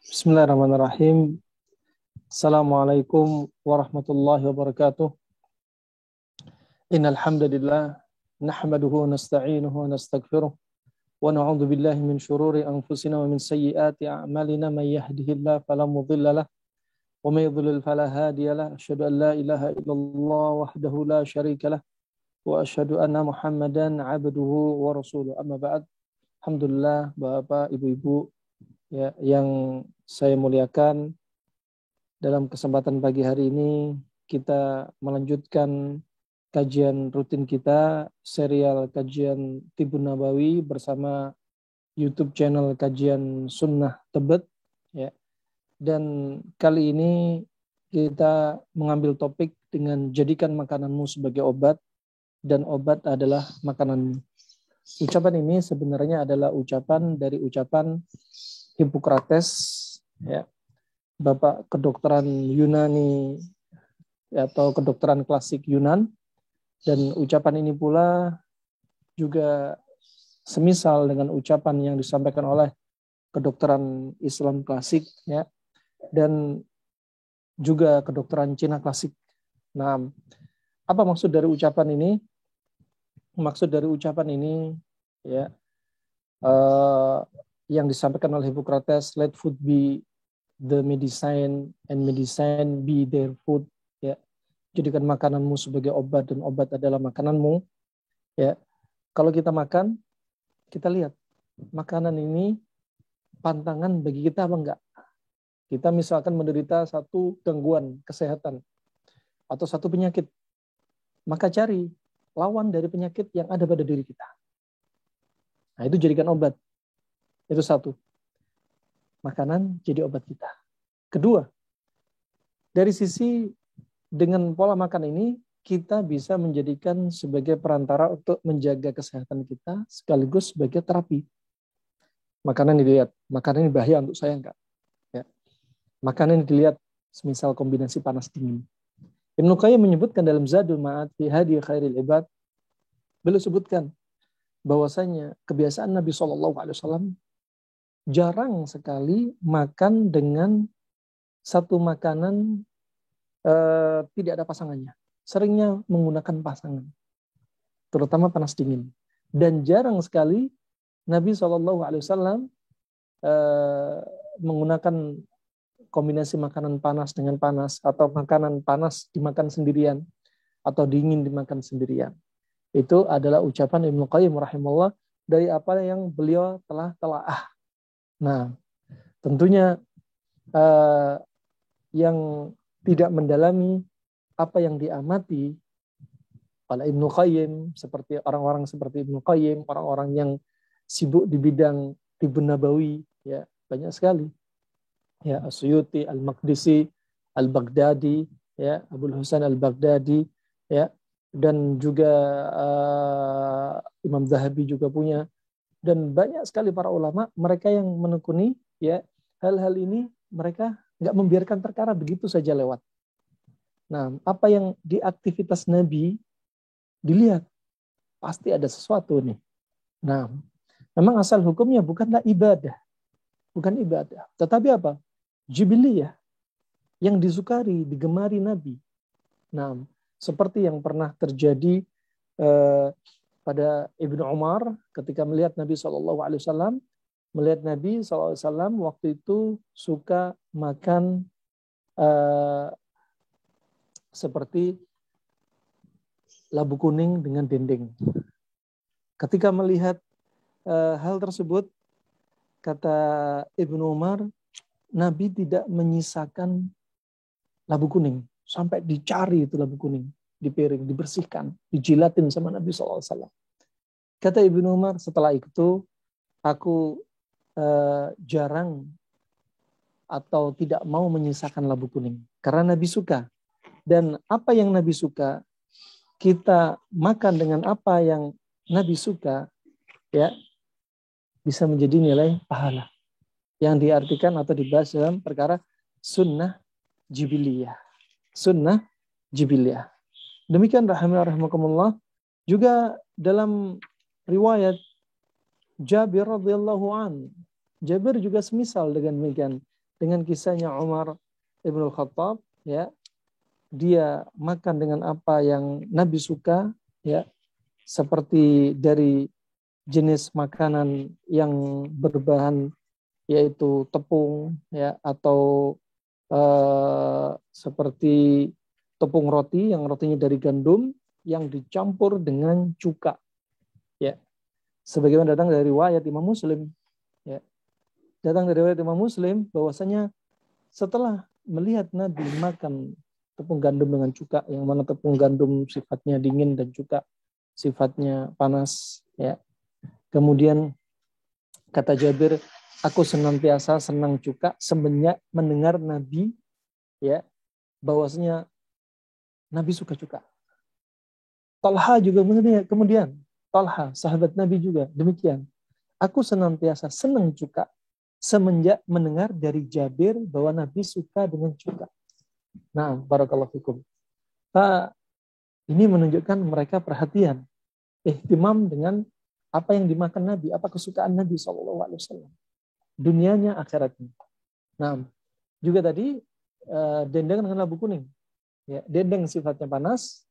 Bismillahirrahmanirrahim. Assalamualaikum warahmatullahi wabarakatuh. Innal hamdalillah nahmaduhu wa nasta'inuhu wa nastaghfiruh wa na'udzu billahi min shururi anfusina wa min sayyiati a'malina may yahdihillahu fala mudilla lahu wa may yudlil fala hadiya lahu. Asyhadu an la ilaha illallah wahdahu la syarika lahu wa asyhadu anna Muhammadan 'abduhu wa rasuluh. Amma ba'd. Alhamdulillah, Bapak, Ibu-ibu ya, yang saya muliakan, dalam kesempatan pagi hari ini kita melanjutkan kajian rutin kita, serial kajian Tibun Nabawi bersama YouTube channel kajian Sunnah Tebet ya. Dan kali ini kita mengambil topik dengan jadikan makananmu sebagai obat dan obat adalah makananmu. Ucapan ini sebenarnya adalah ucapan dari ucapan Hippocrates ya, Bapak kedokteran Yunani atau kedokteran klasik Yunan, dan ucapan ini pula juga semisal dengan ucapan yang disampaikan oleh kedokteran Islam klasik ya, dan juga kedokteran Cina klasik. Nah, apa maksud dari ucapan ini? Maksud dari ucapan ini ya, yang disampaikan oleh Hippocrates, let food be the medicine and medicine be their food ya. Jadikan makananmu sebagai obat dan obat adalah makananmu ya. Kalau kita makan, kita lihat makanan ini pantangan bagi kita apa enggak. Kita misalkan menderita satu gangguan kesehatan atau satu penyakit, maka cari lawan dari penyakit yang ada pada diri kita. Nah, itu jadikan obat. Itu satu. Makanan jadi obat kita. Kedua, dari sisi dengan pola makan ini, kita bisa menjadikan sebagai perantara untuk menjaga kesehatan kita sekaligus sebagai terapi. Makanan dilihat, makanan ini bahaya untuk saya enggak? Ya. Makanan ini dilihat, semisal kombinasi panas dingin. Ibnu Qayyim menyebutkan dalam Zadul Ma'ad fi Hadi Khairil Ibad, beliau sebutkan bahwasanya kebiasaan Nabi SAW jarang sekali makan dengan satu makanan tidak ada pasangannya. Seringnya menggunakan pasangan, terutama panas dingin. Dan jarang sekali Nabi SAW menggunakan kombinasi makanan panas dengan panas, atau makanan panas dimakan sendirian atau dingin dimakan sendirian. Itu adalah ucapan Ibnu Qayyim rahimahullah dari apa yang beliau telah telaah. Nah, tentunya yang tidak mendalami apa yang diamati oleh Ibnu Qayyim, seperti orang-orang seperti Ibnu Qayyim, orang-orang yang sibuk di bidang Tibun Nabawi, ya banyak sekali. Ya, As-Suyuti, Al-Maqdisi, Al-Baghdadi, ya, Abul Husain Al-Baghdadi, ya, dan juga Imam Zahabi juga punya, dan banyak sekali para ulama mereka yang menekuni ya hal-hal ini, mereka nggak membiarkan perkara begitu saja lewat. Nah, apa yang di aktivitas Nabi dilihat pasti ada sesuatu nih. Nah, memang asal hukumnya bukanlah ibadah, bukan ibadah, tetapi apa? Jibiliyah, yang disukari, digemari Nabi. Nah, seperti yang pernah terjadi pada Ibnu Umar ketika melihat Nabi SAW, melihat Nabi SAW waktu itu suka makan seperti labu kuning dengan dendeng. Ketika melihat hal tersebut, kata Ibnu Umar, Nabi tidak menyisakan labu kuning, sampai dicari itu labu kuning di piring, dibersihkan, dijilatin sama Nabi SAW. Kata Ibnu Umar, setelah itu aku jarang atau tidak mau menyisakan labu kuning, karena Nabi suka. Dan apa yang Nabi suka, kita makan dengan apa yang Nabi suka, ya bisa menjadi nilai pahala yang diartikan atau dibahas dalam perkara sunnah jibiliyah. Sunnah jibiliyah. Demikian rahimakumullah juga dalam riwayat Jabir radhiyallahu an. Jabir juga semisal dengan demikian. dengan kisahnya Umar Ibn Khattab, ya, dia makan dengan apa yang Nabi suka, ya, seperti dari jenis makanan yang berbahan yaitu tepung, ya, atau seperti tepung roti yang rotinya dari gandum yang dicampur dengan cuka, ya, sebagaimana datang dari riwayat Imam Muslim, ya, datang dari riwayat Imam Muslim bahwasanya setelah melihat Nabi makan tepung gandum dengan cuka, yang mana tepung gandum sifatnya dingin dan cuka sifatnya panas, ya, kemudian kata Jabir, aku senantiasa senang cuka semenjak mendengar Nabi, ya, bahwasanya Nabi suka cuka. Talha juga kemudian Talha, sahabat Nabi juga demikian. Aku senantiasa senang cuka semenjak mendengar dari Jabir bahwa Nabi suka dengan cuka. Nah, barakallahu fikum. Ini menunjukkan mereka perhatian, ihtimam dengan apa yang dimakan Nabi, apa kesukaan Nabi SAW. Dunianya, akhiratnya. Nah, juga tadi dendeng dengan labu kuning. Ya, dendeng sifatnya panas,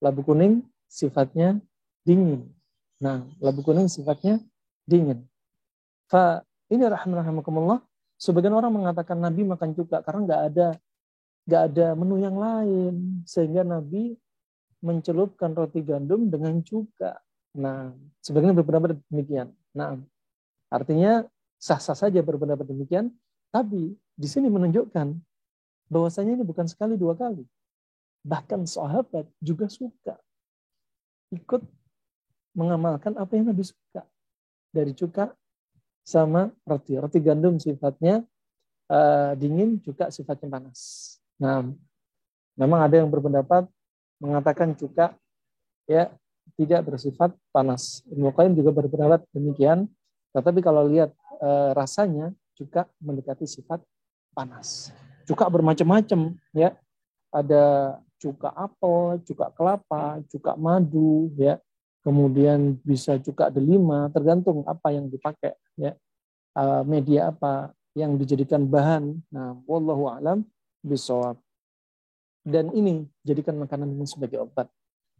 labu kuning sifatnya dingin. Nah, labu kuning sifatnya dingin. Ini rahimahumullah, sebagian orang mengatakan Nabi makan cuka karena nggak ada menu yang lain, sehingga Nabi mencelupkan roti gandum dengan cuka. Nah, sebagian berpendapat demikian. Nah, artinya sah-sah saja berpendapat demikian, tapi di sini menunjukkan bahwasanya ini bukan sekali dua kali. Bahkan sahabat juga suka ikut mengamalkan apa yang Nabi suka dari cuka sama roti. Roti gandum sifatnya dingin, cuka sifatnya panas. Nah, memang ada yang berpendapat mengatakan cuka, ya, tidak bersifat panas. Ibnu Qayyim juga berpendapat demikian. Tetapi kalau lihat rasanya, cuka mendekati sifat panas. Cuka bermacam-macam, ya. Ada cuka apel, cuka kelapa, cuka madu, ya. Kemudian bisa cuka delima, tergantung apa yang dipakai, ya. Media apa yang dijadikan bahan. Nah, wallahu a'lam bishawab. Dan ini jadikan makanan ini sebagai obat.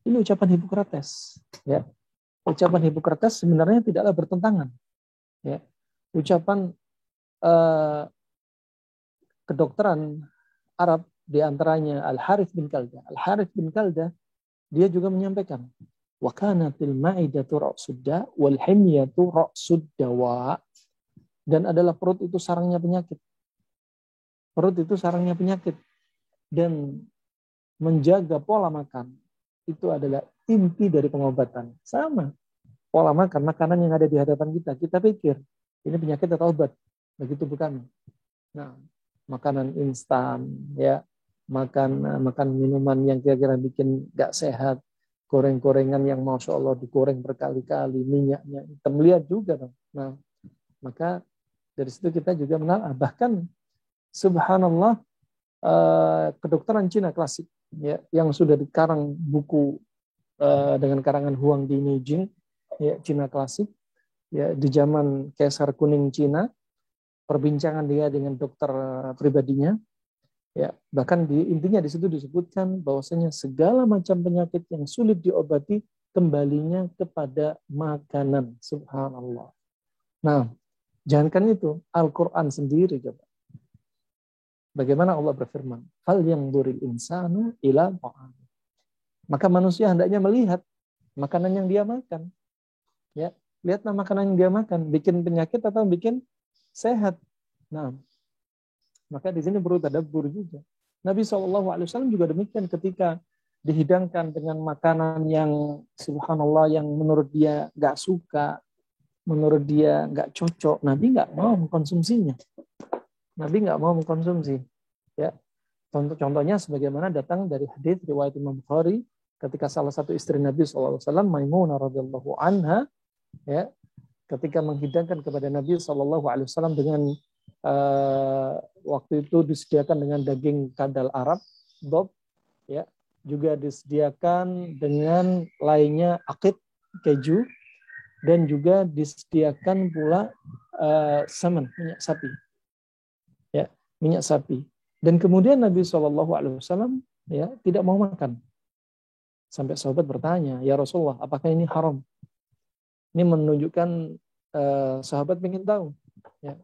Ini ucapan Hippocrates, ya. Ucapan Hippocrates sebenarnya tidaklah bertentangan, ya. Ucapan kedokteran Arab, di antaranya Al-Harith bin Kalda. Al-Harith bin Kalda, dia juga menyampaikan, wa kanatil ma'idatu ra'sudda wal himyatu ra'sud dawa. Dan adalah perut itu sarangnya penyakit. Perut itu sarangnya penyakit. Dan menjaga pola makan itu adalah inti dari pengobatan. Sama. Pola makan, makanan yang ada di hadapan kita. Kita pikir, ini penyakit atau obat. Begitu bukan. Nah, makanan instan, ya, makan minuman yang kira-kira bikin gak sehat, goreng-gorengan yang masya Allah digoreng berkali-kali, minyaknya hitam, lihat juga dong. Nah, maka dari situ kita juga mengenal, bahkan subhanallah, kedokteran Cina klasik, ya, yang sudah dikarang buku dengan karangan Huang Di Neijing, ya, Cina klasik, ya, di zaman Kaisar Kuning Cina, perbincangan dia dengan dokter pribadinya, ya, bahkan intinya di situ disebutkan bahwasanya segala macam penyakit yang sulit diobati kembalinya kepada makanan. Subhanallah. Nah, jangankan itu, Al-Quran sendiri coba. Bagaimana Allah berfirman, hal yang duril insanu ila ta'am. Maka manusia hendaknya melihat makanan yang dia makan. Ya, lihatlah makanan yang dia makan, bikin penyakit atau bikin sehat. Nah, maka di sini perlu tadabbur juga. Nabi SAW juga demikian, ketika dihidangkan dengan makanan yang subhanallah, yang menurut dia nggak suka, menurut dia nggak cocok, Nabi nggak mau mengkonsumsinya. Nabi nggak mau mengkonsumsi. Ya, contohnya sebagaimana datang dari hadis riwayat Imam Bukhari, ketika salah satu istri Nabi SAW, Maimunah radhiyallahu anha, ya, ketika menghidangkan kepada Nabi SAW dengan waktu itu disediakan dengan daging kadal Arab, dob, ya, juga disediakan dengan lainnya akid, keju, dan juga disediakan pula saman, minyak sapi. Ya, minyak sapi. Dan kemudian Nabi SAW ya tidak mau makan. Sampai sahabat bertanya, ya Rasulullah, apakah ini haram? Ini menunjukkan sahabat ingin tahu, ya,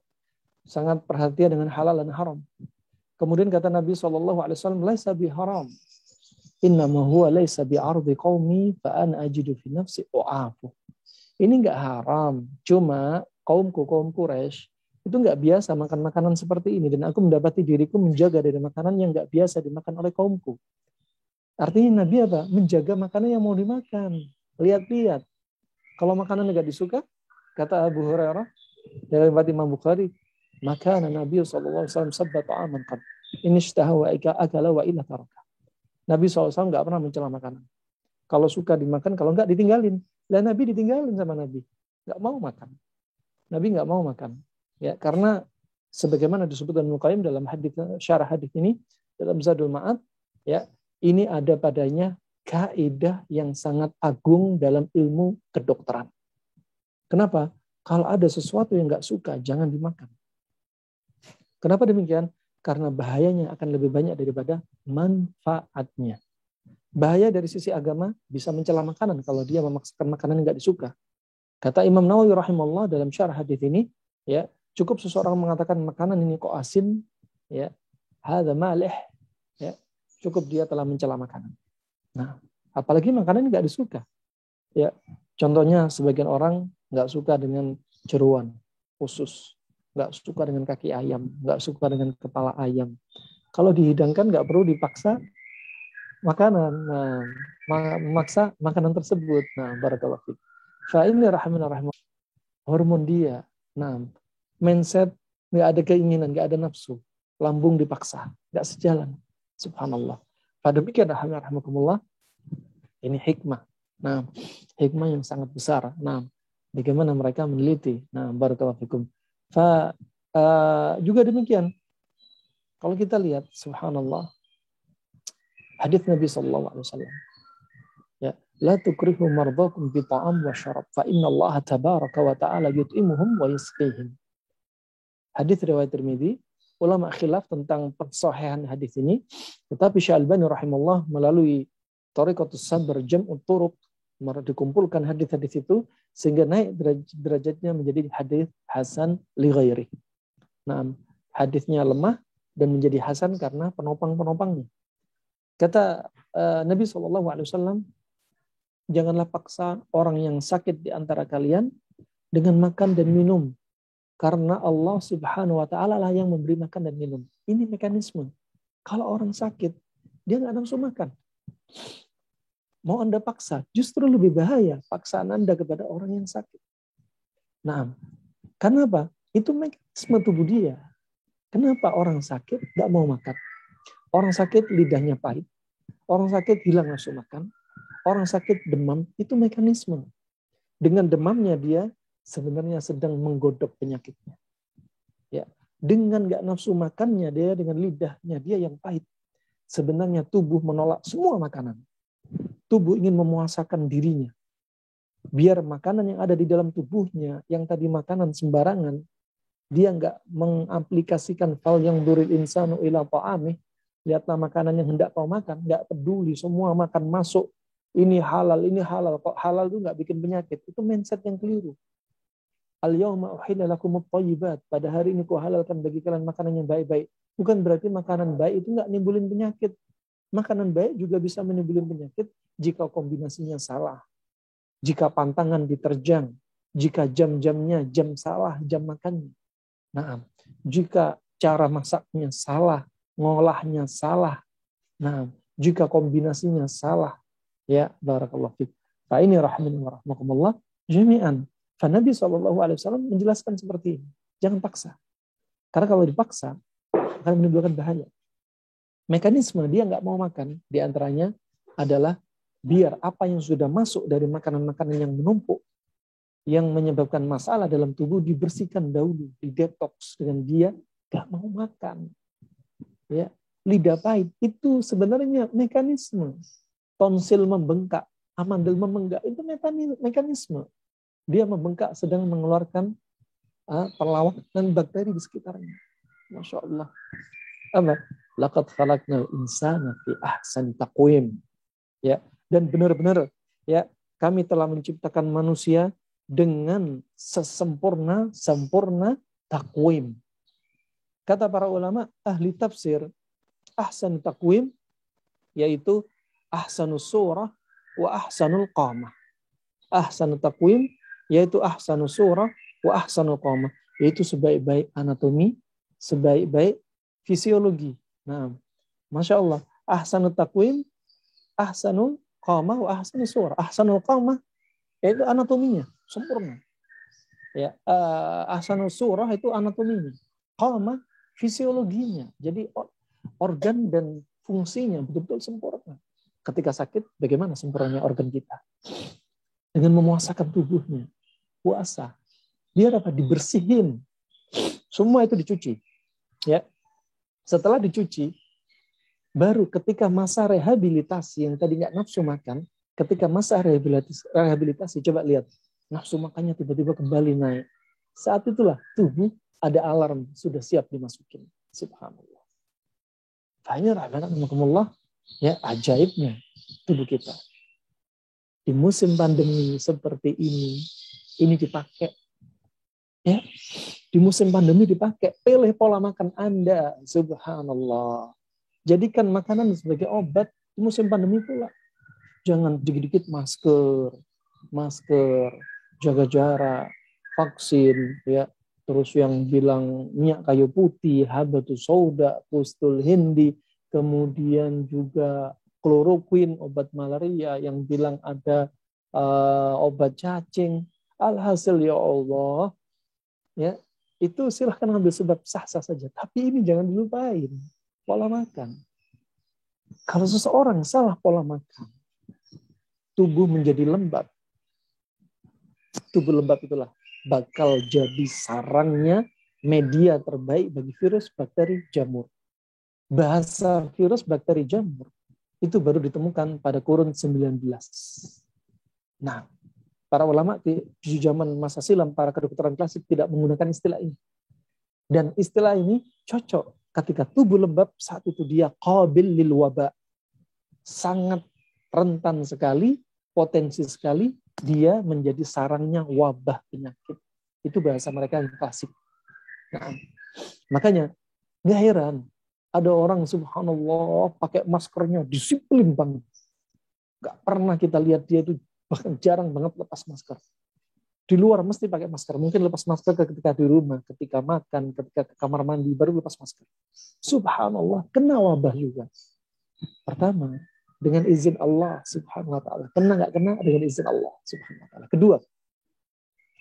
sangat perhatian dengan halal dan haram. Kemudian kata Nabi SAW, laisa bi haram, innama huwa laisa bi ardi qaumi fa ana ajidu fi nafsi u'afu. Ini enggak haram, cuma kaum Quraisy itu enggak biasa makan makanan seperti ini, dan aku mendapati diriku menjaga dari makanan yang enggak biasa dimakan oleh kaumku. Artinya Nabi apa? Menjaga makanan yang mau dimakan. Lihat-lihat. Kalau makanan enggak disuka, kata Abu Hurairah dari riwayat Imam Bukhari, maka Nabi SAW sabba ta'aman qad in ishtaha wa akala wa illa taraka. Nabi SAW enggak pernah mencela makanan. Kalau suka dimakan, kalau enggak ditinggalin. Dan Nabi ditinggalin sama Nabi. Enggak mau makan. Nabi enggak mau makan. Ya, karena sebagaimana disebutkan Ibnu Qayyim dalam hadis syarah hadis ini dalam Zadul Ma'ad, ya, ini ada padanya kaidah yang sangat agung dalam ilmu kedokteran. Kenapa? Kalau ada sesuatu yang enggak suka, jangan dimakan. Kenapa demikian? Karena bahayanya akan lebih banyak daripada manfaatnya. Bahaya dari sisi agama bisa mencela makanan kalau dia memaksakan makanan yang enggak disuka. Kata Imam Nawawi rahimahullah dalam syarah hadis ini, ya, cukup seseorang mengatakan makanan ini kok asin, ya, hadza malih, ya, cukup dia telah mencela makanan. Nah, apalagi makanan enggak disuka. Ya, contohnya sebagian orang enggak suka dengan jeroan, usus, enggak suka dengan kaki ayam, enggak suka dengan kepala ayam. Kalau dihidangkan enggak perlu dipaksa makanan, nah, memaksa makanan tersebut. Nah, barakallahu fiik. Fa ini rahimahullah, hormon dia, nah, mindset, nggak ada keinginan, nggak ada nafsu, lambung dipaksa, nggak sejalan. Subhanallah. Pada demikian rahimahullah, ini hikmah. Nah, hikmah yang sangat besar. Nah, bagaimana mereka meneliti. Nah, barakallahu fikum. Juga demikian. Kalau kita lihat, subhanallah, hadis Nabi SAW. Ya, la tukrihu mardakum bi ta'am wa syarab fa inna Allah tabaraka wa ta'ala yut'imuhum wa yasqihim. Hadis riwayat Tirmidzi, ulama khilaf tentang persahihan hadis ini, tetapi Syekh Albani rahimahullah melalui thariqatus sabr jam'ut turuq dikumpulkan hadis-hadis itu sehingga naik derajatnya menjadi hadis hasan li ghairi. Nah, hadisnya lemah dan menjadi hasan karena penopang-penopangnya. Kata Nabi SAW, janganlah paksa orang yang sakit di antara kalian dengan makan dan minum. Karena Allah Subhanahu wa Ta'ala lah yang memberi makan dan minum. Ini mekanisme. Kalau orang sakit, dia nggak nafsu makan. Mau Anda paksa, justru lebih bahaya paksaan Anda kepada orang yang sakit. Nah, karena apa? Itu mekanisme tubuh dia. Kenapa orang sakit nggak mau makan? Orang sakit lidahnya pahit. Orang sakit hilang nafsu makan. Orang sakit demam, itu mekanisme. Dengan demamnya dia sebenarnya sedang menggodok penyakitnya. Ya, dengan nggak nafsu makannya dia, dengan lidahnya dia yang pahit. Sebenarnya tubuh menolak semua makanan. Tubuh ingin memuasakan dirinya. Biar makanan yang ada di dalam tubuhnya, yang tadi makanan sembarangan, dia nggak mengaplikasikan fal yang duril insanu ila ta'amih. Lihatlah makanan yang hendak kau makan, nggak peduli, semua makan masuk. Ini halal, kok halal itu nggak bikin penyakit. Itu mindset yang keliru. Al-yawma uhilla lakumut thayyibat. Pada hari ini ku halalkan bagi kalian makanan yang baik-baik. Bukan berarti makanan baik itu nggak nimbulin penyakit. Makanan baik juga bisa menimbulin penyakit jika kombinasinya salah. Jika pantangan diterjang. Jika jam-jamnya jam salah, jam makannya. Nah, jika cara masaknya salah, ngolahnya salah. Nah, jika kombinasinya salah, ya, barakallahu fiik. Fa ini rahimahullah jami'an. Fa Nabi SAW menjelaskan seperti ini. Jangan paksa. Karena kalau dipaksa, akan menimbulkan bahaya. Mekanisme dia nggak mau makan, diantaranya adalah biar apa yang sudah masuk dari makanan-makanan yang menumpuk, yang menyebabkan masalah dalam tubuh dibersihkan dahulu, didetoks dengan dia nggak mau makan. Ya, lidah pahit itu sebenarnya mekanisme. Tonsil membengkak, amandel membengkak, itu mekanisme. Dia membengkak sedang mengeluarkan perlawanan bakteri di sekitarnya. Masya Allah. Apa? Laqad khalaqnal insana fi ahsani taqwim. Ya, dan benar-benar ya, kami telah menciptakan manusia dengan sempurna takwim. Kata para ulama ahli tafsir, ahsan takwim yaitu ahsanus surah wa ahsanul qamah. Ahsanut takwim yaitu ahsanus surah wa ahsanul qamah, yaitu sebaik-baik anatomi, sebaik-baik fisiologi. Nah, Masya Allah, ahsanut takwim, ahsanul qamah wa ahsanus surah. Ahsanul qamah yaitu anatominya sempurna. Ya, ahsanus surah itu anatominya. Qamah fisiologinya. Jadi organ dan fungsinya betul-betul sempurna. Ketika sakit, bagaimana sempurnanya organ kita? Dengan memuasakan tubuhnya. Puasa. Dia dapat dibersihin. Semua itu dicuci. Ya. Setelah dicuci, baru ketika masa rehabilitasi yang tadi nggak nafsu makan, ketika masa rehabilitasi, coba lihat. Nafsu makannya tiba-tiba kembali naik. Saat itulah tubuh ada alarm, sudah siap dimasukin. Subhanallah. Fa'inirahmanallah, ya, ajaibnya tubuh kita. Di musim pandemi seperti ini dipakai. Ya, di musim pandemi dipakai. Pilih pola makan Anda. Subhanallah. Jadikan makanan sebagai obat di musim pandemi pula. Jangan dikit-dikit masker, jaga jarak, vaksin, ya. Terus yang bilang minyak kayu putih, habatus sauda, pustul hindi, kemudian juga kloroquine, obat malaria, yang bilang ada obat cacing. Alhasil ya Allah, ya, itu silahkan ambil sebab sah-sah saja. Tapi ini jangan dilupain, pola makan. Kalau seseorang salah pola makan, tubuh menjadi lembab. Tubuh lembab itulah bakal jadi sarangnya media terbaik bagi virus, bakteri, jamur. Bahasa virus, bakteri, jamur itu baru ditemukan pada kurun 19. Nah, para ulama di zaman masa silam, para kedokteran klasik tidak menggunakan istilah ini. Dan istilah ini cocok ketika tubuh lembab, saat itu dia qabil lil waba. Sangat rentan sekali, potensi sekali, dia menjadi sarangnya wabah penyakit. Itu bahasa mereka yang klasik. Nah, makanya nggak heran ada orang subhanallah pakai maskernya disiplin banget. Nggak pernah kita lihat dia itu, bahkan jarang banget lepas masker. Di luar mesti pakai masker. Mungkin lepas masker ketika di rumah, ketika makan, ketika ke kamar mandi, baru lepas masker. Subhanallah, kena wabah juga. Pertama, dengan izin Allah subhanahu wa ta'ala. Kena nggak kena dengan izin Allah subhanahu wa ta'ala. Kedua,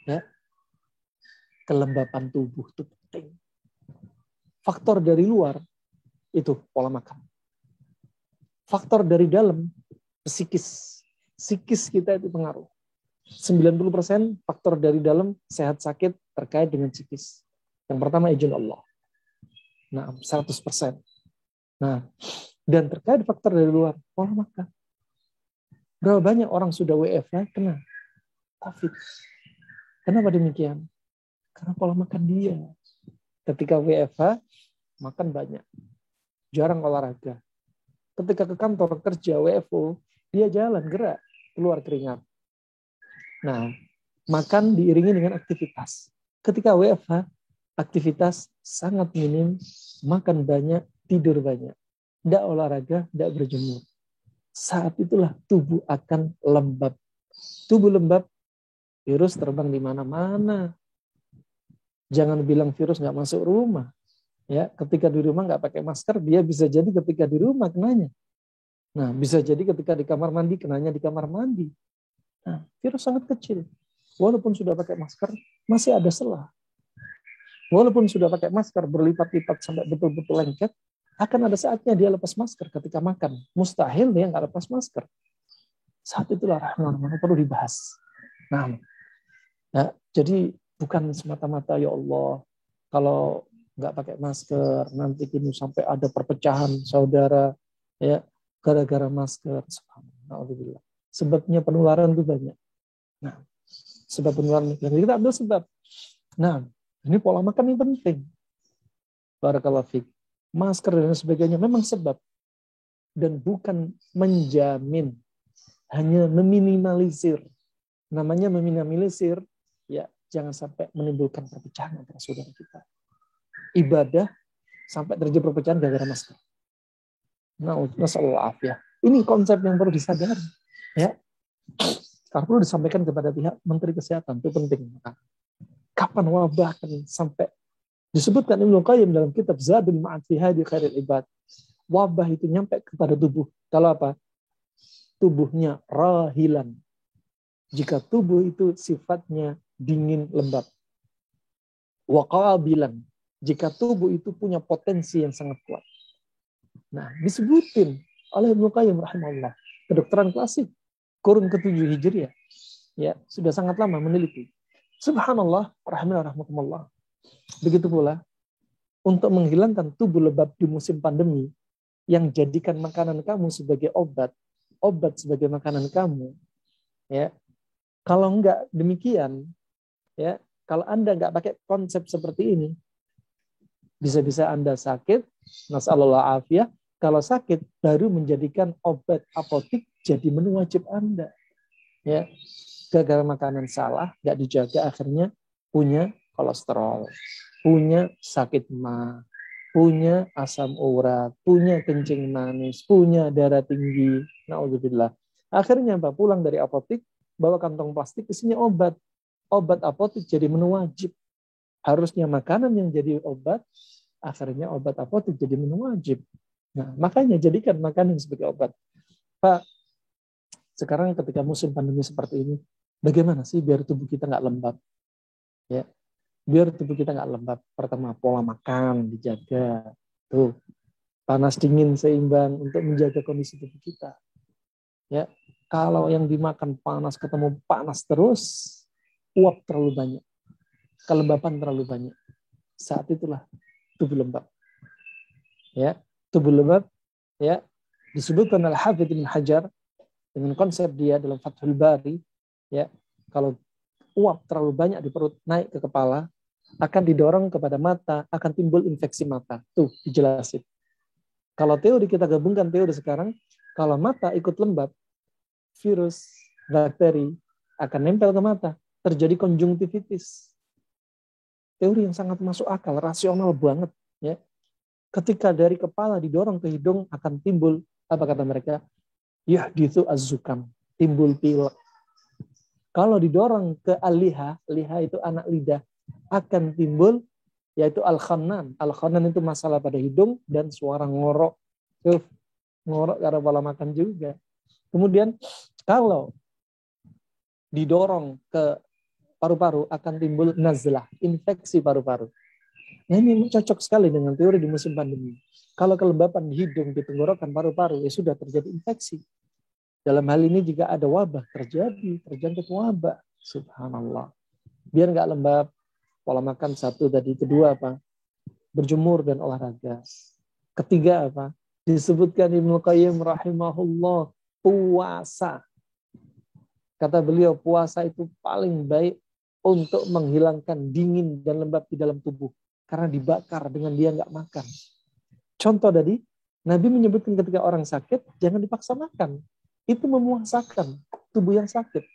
ya, kelembapan tubuh itu penting. Faktor dari luar itu pola makan. Faktor dari dalam psikis. Psikis kita itu pengaruh. 90% faktor dari dalam sehat sakit terkait dengan psikis. Yang pertama izin Allah. Nah, 100%. Nah, dan terkait faktor dari luar, pola makan. Berapa banyak orang sudah WFH kena COVID. Kenapa demikian? Karena pola makan dia. Ketika WFH, makan banyak. Jarang olahraga. Ketika ke kantor kerja WFO, dia jalan, gerak, keluar keringat. Nah, makan diiringi dengan aktivitas. Ketika WFH, aktivitas sangat minim, makan banyak, tidur banyak. Tidak olahraga, tidak berjemur. Saat itulah tubuh akan lembab. Tubuh lembab, virus terbang di mana-mana. Jangan bilang virus nggak masuk rumah. Ya, ketika di rumah nggak pakai masker, dia bisa jadi ketika di rumah kenanya. Nah, bisa jadi ketika di kamar mandi, kenanya di kamar mandi. Nah, virus sangat kecil. Walaupun sudah pakai masker, masih ada celah. Walaupun sudah pakai masker berlipat-lipat sampai betul-betul lengket, akan ada saatnya dia lepas masker ketika makan. Mustahil dia nggak lepas masker. Saat itulah rahman perlu dibahas. Nah, ya, jadi bukan semata-mata ya Allah, kalau nggak pakai masker nanti kini sampai ada perpecahan saudara, ya, gara-gara masker. Subhanallah. Sebabnya penularan itu banyak. Nah, sebab penularan, dan kita ambil sebab. Nah, ini pola makan ini penting. Barakallahu fiik. Masker dan sebagainya memang sebab dan bukan menjamin, hanya meminimalisir. Namanya meminimalisir, ya jangan sampai menimbulkan perpecahan antara saudara kita. Ibadah sampai terjadi perpecahan gara-gara masker. Nah, masalah ya. Ini konsep yang perlu disadari. Ya, kalau perlu disampaikan kepada pihak Menteri Kesehatan, itu penting. Kapan wabah akan sampai disebutkan Ibnu Qayyim dalam kitab Zadul Ma'ad fi Hadi Khairil Ibad. Wabah itu nyampe kepada tubuh. Kalau apa? Tubuhnya rahilan. Jika tubuh itu sifatnya dingin lembab. Wa qabilan. Jika tubuh itu punya potensi yang sangat kuat. Nah, disebutin oleh Ibnu Qayyim rahimahullah. Kedokteran klasik. Kurun ke-7 Hijriah. Ya, sudah sangat lama meneliti. Subhanallah, rahimahullah. Begitu pula, untuk menghilangkan tubuh lebab di musim pandemi, yang jadikan makanan kamu sebagai obat sebagai makanan kamu, ya. Kalau enggak demikian, ya, kalau Anda enggak pakai konsep seperti ini, bisa-bisa Anda sakit, nasallallahu afiyah. Kalau sakit, baru menjadikan obat apotik jadi menu wajib Anda, ya. Gara-gara makanan salah, enggak dijaga, akhirnya punya kolesterol, punya sakit mah, punya asam urat, punya kencing manis, punya darah tinggi. Na'udzubillah. Akhirnya Pak pulang dari apotik, bawa kantong plastik isinya obat. Obat apotik jadi menu wajib. Harusnya makanan yang jadi obat, akhirnya obat apotik jadi menu wajib. Nah, makanya jadikan makanan sebagai obat. Pak, sekarang ketika musim pandemi seperti ini, bagaimana sih biar tubuh kita nggak lembab? Ya, biar tubuh kita nggak lembab. Pertama, pola makan dijaga. Tuh, panas dingin seimbang untuk menjaga kondisi tubuh kita. Ya, kalau yang dimakan panas ketemu panas terus, uap terlalu banyak, kelembapan terlalu banyak. Saat itulah tubuh lembab. Ya, tubuh lembab. Ya, disebutkan Al-Hafidz Ibnu Hajar dengan konsep dia dalam Fathul Bari. Ya, kalau uap terlalu banyak di perut naik ke kepala, akan didorong kepada mata, akan timbul infeksi mata. Tuh, dijelasin. Kalau teori kita gabungkan teori sekarang, kalau mata ikut lembab, virus, bakteri akan nempel ke mata. Terjadi konjungtivitis. Teori yang sangat masuk akal, rasional banget. Ya. Ketika dari kepala didorong ke hidung, akan timbul, apa kata mereka? Yahditsu az-zukam, timbul pilek. Kalau didorong ke al-liha, liha itu anak lidah, akan timbul yaitu al-khannan. Al-khannan itu masalah pada hidung dan suara ngorok. Ngorok karena pola makan juga. Kemudian kalau didorong ke paru-paru akan timbul nazlah, infeksi paru-paru. Nah, ini cocok sekali dengan teori di musim pandemi. Kalau kelembapan di hidung, di tenggorokan, paru-paru, ya sudah terjadi infeksi. Dalam hal ini jika ada wabah terjangkit wabah. Subhanallah. Biar nggak lembab, pola makan satu tadi. Kedua apa? Berjemur dan olahraga. Ketiga apa? Disebutkan Ibnu Qayyim rahimahullah, puasa. Kata beliau, puasa itu paling baik untuk menghilangkan dingin dan lembab di dalam tubuh. Karena dibakar dengan dia nggak makan. Contoh tadi, Nabi menyebutkan ketika orang sakit, jangan dipaksa makan. Itu memuasakan tubuh yang sakit.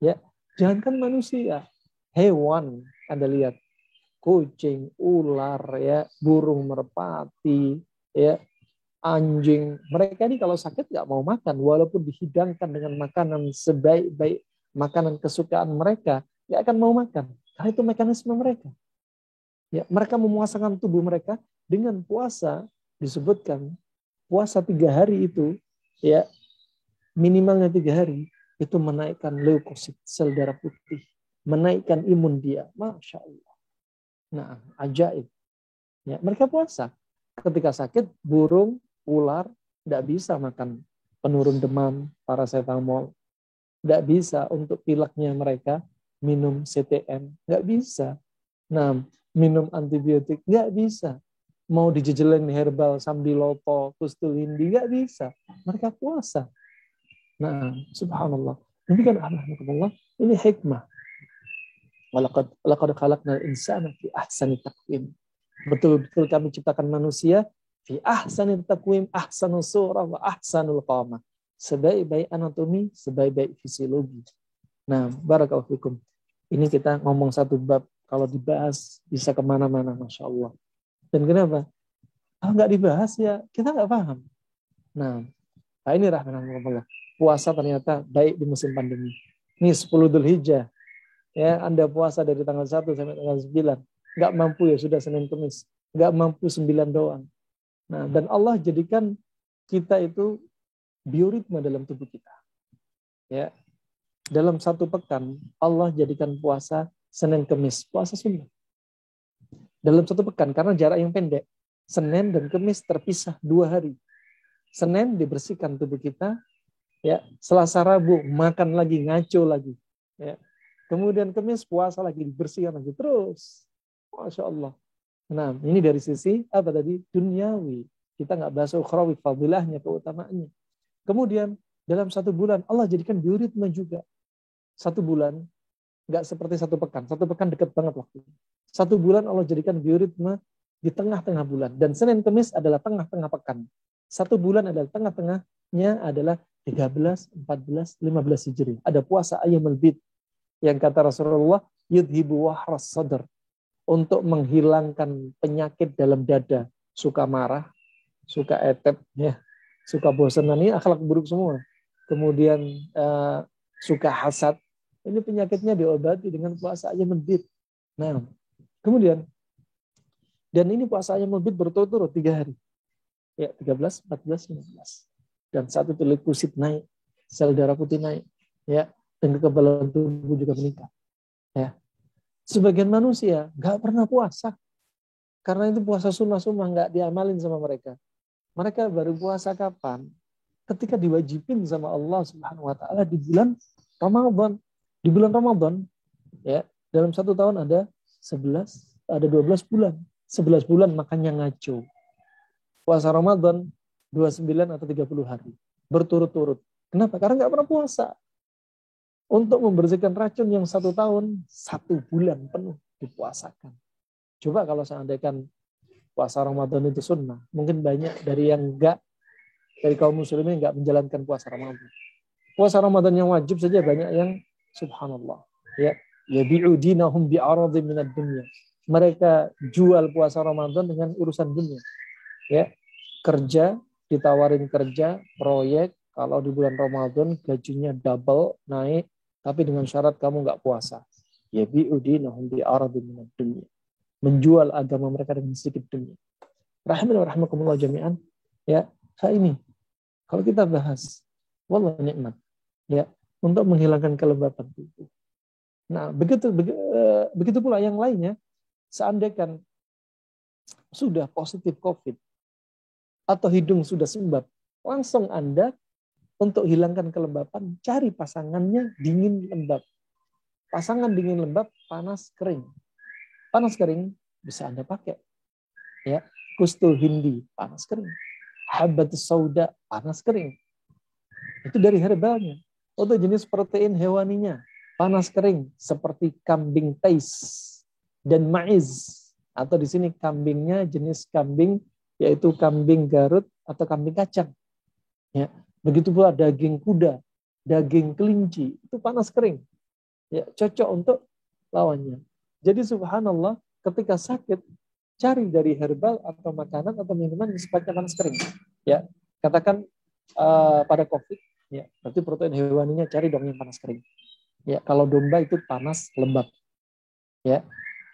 Ya, jangankan manusia, hewan. Anda lihat, kucing, ular, ya, burung merpati, ya, anjing. Mereka ini kalau sakit nggak mau makan, walaupun dihidangkan dengan makanan sebaik-baik makanan kesukaan mereka, nggak akan mau makan. Karena itu mekanisme mereka. Ya, mereka memuasakan tubuh mereka dengan puasa. Disebutkan puasa 3 hari itu, ya, minimalnya 3 hari itu menaikkan leukosit, sel darah putih, menaikkan imun dia. Masya Allah. Nah, ajaib. Ya, mereka puasa. Ketika sakit, burung, ular, tidak bisa makan penurun demam, paracetamol. Tidak bisa untuk pileknya mereka minum CTM. Nggak bisa. Nah, minum antibiotik. Nggak bisa. Mau dijejelin herbal, sambiloto, kustul-hindi. Nggak bisa. Mereka puasa. Nah, subhanallah. Demikian alhamdulillah. Ini hikmah. Walaqad khalaqnal insana fi ahsani taqwim. Betul-betul kami ciptakan manusia fi ahsanit taqwim, ahsanus surah wa ahsanul qamah. Sebaik-baik anatomi, sebaik-baik fisiologi. Nah, barakallahu fikum. Ini kita ngomong satu bab, kalau dibahas bisa kemana-mana, Masya Allah. Dan kenapa? Kalau nggak dibahas ya kita nggak paham. Nah ini rahmatullah. Puasa ternyata baik di musim pandemi. Ini 10 Dzulhijjah. Ya, Anda puasa dari tanggal 1 sampai tanggal 9. Nggak mampu ya sudah Senin Kemis. Nggak mampu 9 doang. Nah, dan Allah jadikan kita itu bioritme dalam tubuh kita. Ya, dalam satu pekan Allah jadikan puasa Senin Kemis, puasa sunnah. Dalam satu pekan karena jarak yang pendek. Senin dan Kemis terpisah 2 hari. Senin dibersihkan tubuh kita, ya. Selasa Rabu makan lagi, ngaco lagi, ya. Kemudian Kemis puasa lagi, dibersihkan lagi terus. Masya Allah. Nah, ini dari sisi apa tadi? Duniawi. Kita nggak bahas ukhrawi, fadilahnya, keutamaannya. Kemudian dalam 1 bulan Allah jadikan bioritme juga. 1 bulan nggak seperti 1 pekan. 1 pekan dekat banget waktu. 1 bulan Allah jadikan bioritme di tengah-tengah bulan. Dan Senin Kemis adalah tengah-tengah pekan. 1 bulan adalah tengah-tengahnya adalah 13, 14, 15 Hijri. Ada puasa Ayyamul Bid yang kata Rasulullah yudhibu wahras sadr, untuk menghilangkan penyakit dalam dada, suka marah, suka etep, ya, suka bosan, ini akhlak buruk semua. Kemudian suka hasad, ini penyakitnya diobati dengan puasa Ayyamul Bid. Nah, kemudian dan ini puasa Ayyamul Bid berturut-turut 3 hari. Ya, 13, 14, 15. Dan saat itu leukosit naik, sel darah putih naik, ya, dan kekebalan tubuh juga meningkat. Ya. Sebagian manusia nggak pernah puasa, karena itu puasa sunnah-sunnah nggak diamalin sama mereka. Mereka baru puasa kapan? Ketika diwajibin sama Allah Subhanahu Wa Taala di bulan Ramadan. Di bulan Ramadan, ya, dalam 1 tahun ada 12 bulan. 11 bulan makannya ngaco. Puasa Ramadan 29 atau 30 hari berturut-turut. Kenapa? Karena nggak pernah puasa. Untuk membersihkan racun yang 1 tahun, 1 bulan penuh dipuasakan. Coba kalau seandainya puasa Ramadan itu sunnah, mungkin banyak dari yang dari kaum muslimin nggak menjalankan puasa Ramadan. Puasa Ramadan yang wajib saja banyak yang subhanallah, ya, yabi'u dinahum bi'aradhin minad dunya. Mereka jual puasa Ramadan dengan urusan dunia. Ya, kerja, ditawarin kerja, proyek, kalau di bulan Ramadan gajinya double, naik, tapi dengan syarat kamu nggak puasa. Ya bi'udinahum bi'aradhin minad dunya. Menjual agama mereka dengan sedikit dunia. Rahimani wa rahimakumullah jami'an. Ya, ini kalau kita bahas, wallah nikmat, ya, untuk menghilangkan kelembapan tubuh. Nah, begitu pula yang lainnya, seandainya sudah positif COVID atau hidung sudah sembab, langsung Anda untuk hilangkan kelembapan, cari pasangannya dingin lembab. Pasangan dingin lembab, panas kering. Panas kering bisa Anda pakai. Ya, kustul hindi, panas kering. Habbatus sauda, panas kering. Itu dari herbalnya. Untuk jenis protein hewaninya, panas kering seperti kambing tais dan maiz, atau di sini kambingnya jenis kambing yaitu kambing Garut atau kambing kacang. Ya, begitu pula daging kuda, daging kelinci, itu panas kering. Ya, cocok untuk lawannya. Jadi subhanallah, ketika sakit, cari dari herbal atau makanan atau minuman yang sifatnya panas kering. Ya, katakan pada COVID, ya, berarti protein hewaninya cari dong yang panas kering. Ya, kalau domba itu panas lembab. Ya,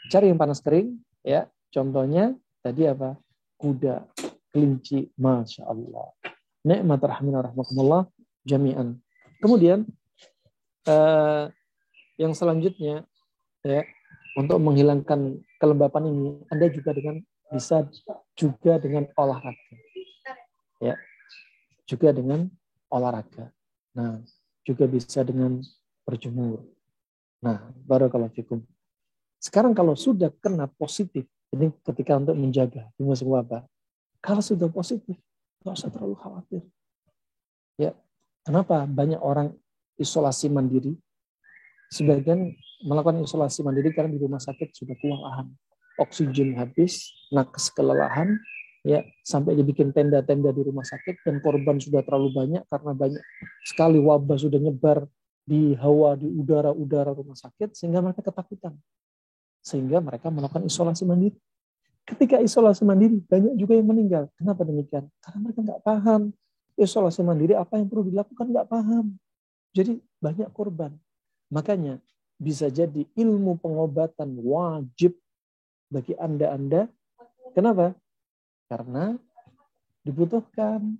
cari yang panas kering. Ya, contohnya tadi apa? Kuda, kelinci, masya Allah. Nikmat rahimana rahmatullah jami'an. Kemudian yang selanjutnya, ya, untuk menghilangkan kelembapan ini, Anda juga bisa juga dengan olahraga. Ya, juga dengan olahraga. Nah, juga bisa dengan berjemur. Nah, barakallahu fikum. Sekarang kalau sudah kena positif, ini ketika untuk menjaga di musim wabah. Kalau sudah positif, nggak usah terlalu khawatir. Ya, kenapa banyak orang isolasi mandiri? Sebagian melakukan isolasi mandiri karena di rumah sakit sudah kewalahan. oksigen habis, nakes kelelahan, ya sampai dibikin tenda-tenda di rumah sakit, dan korban sudah terlalu banyak karena banyak sekali wabah sudah nyebar di hawa, di udara rumah sakit, sehingga mereka ketakutan. Sehingga mereka melakukan isolasi mandiri. Ketika isolasi mandiri, banyak juga yang meninggal. Kenapa demikian? Karena mereka nggak paham. Isolasi mandiri apa yang perlu dilakukan, nggak paham. Jadi banyak korban. Makanya bisa jadi ilmu pengobatan wajib bagi Anda. Kenapa? Karena dibutuhkan.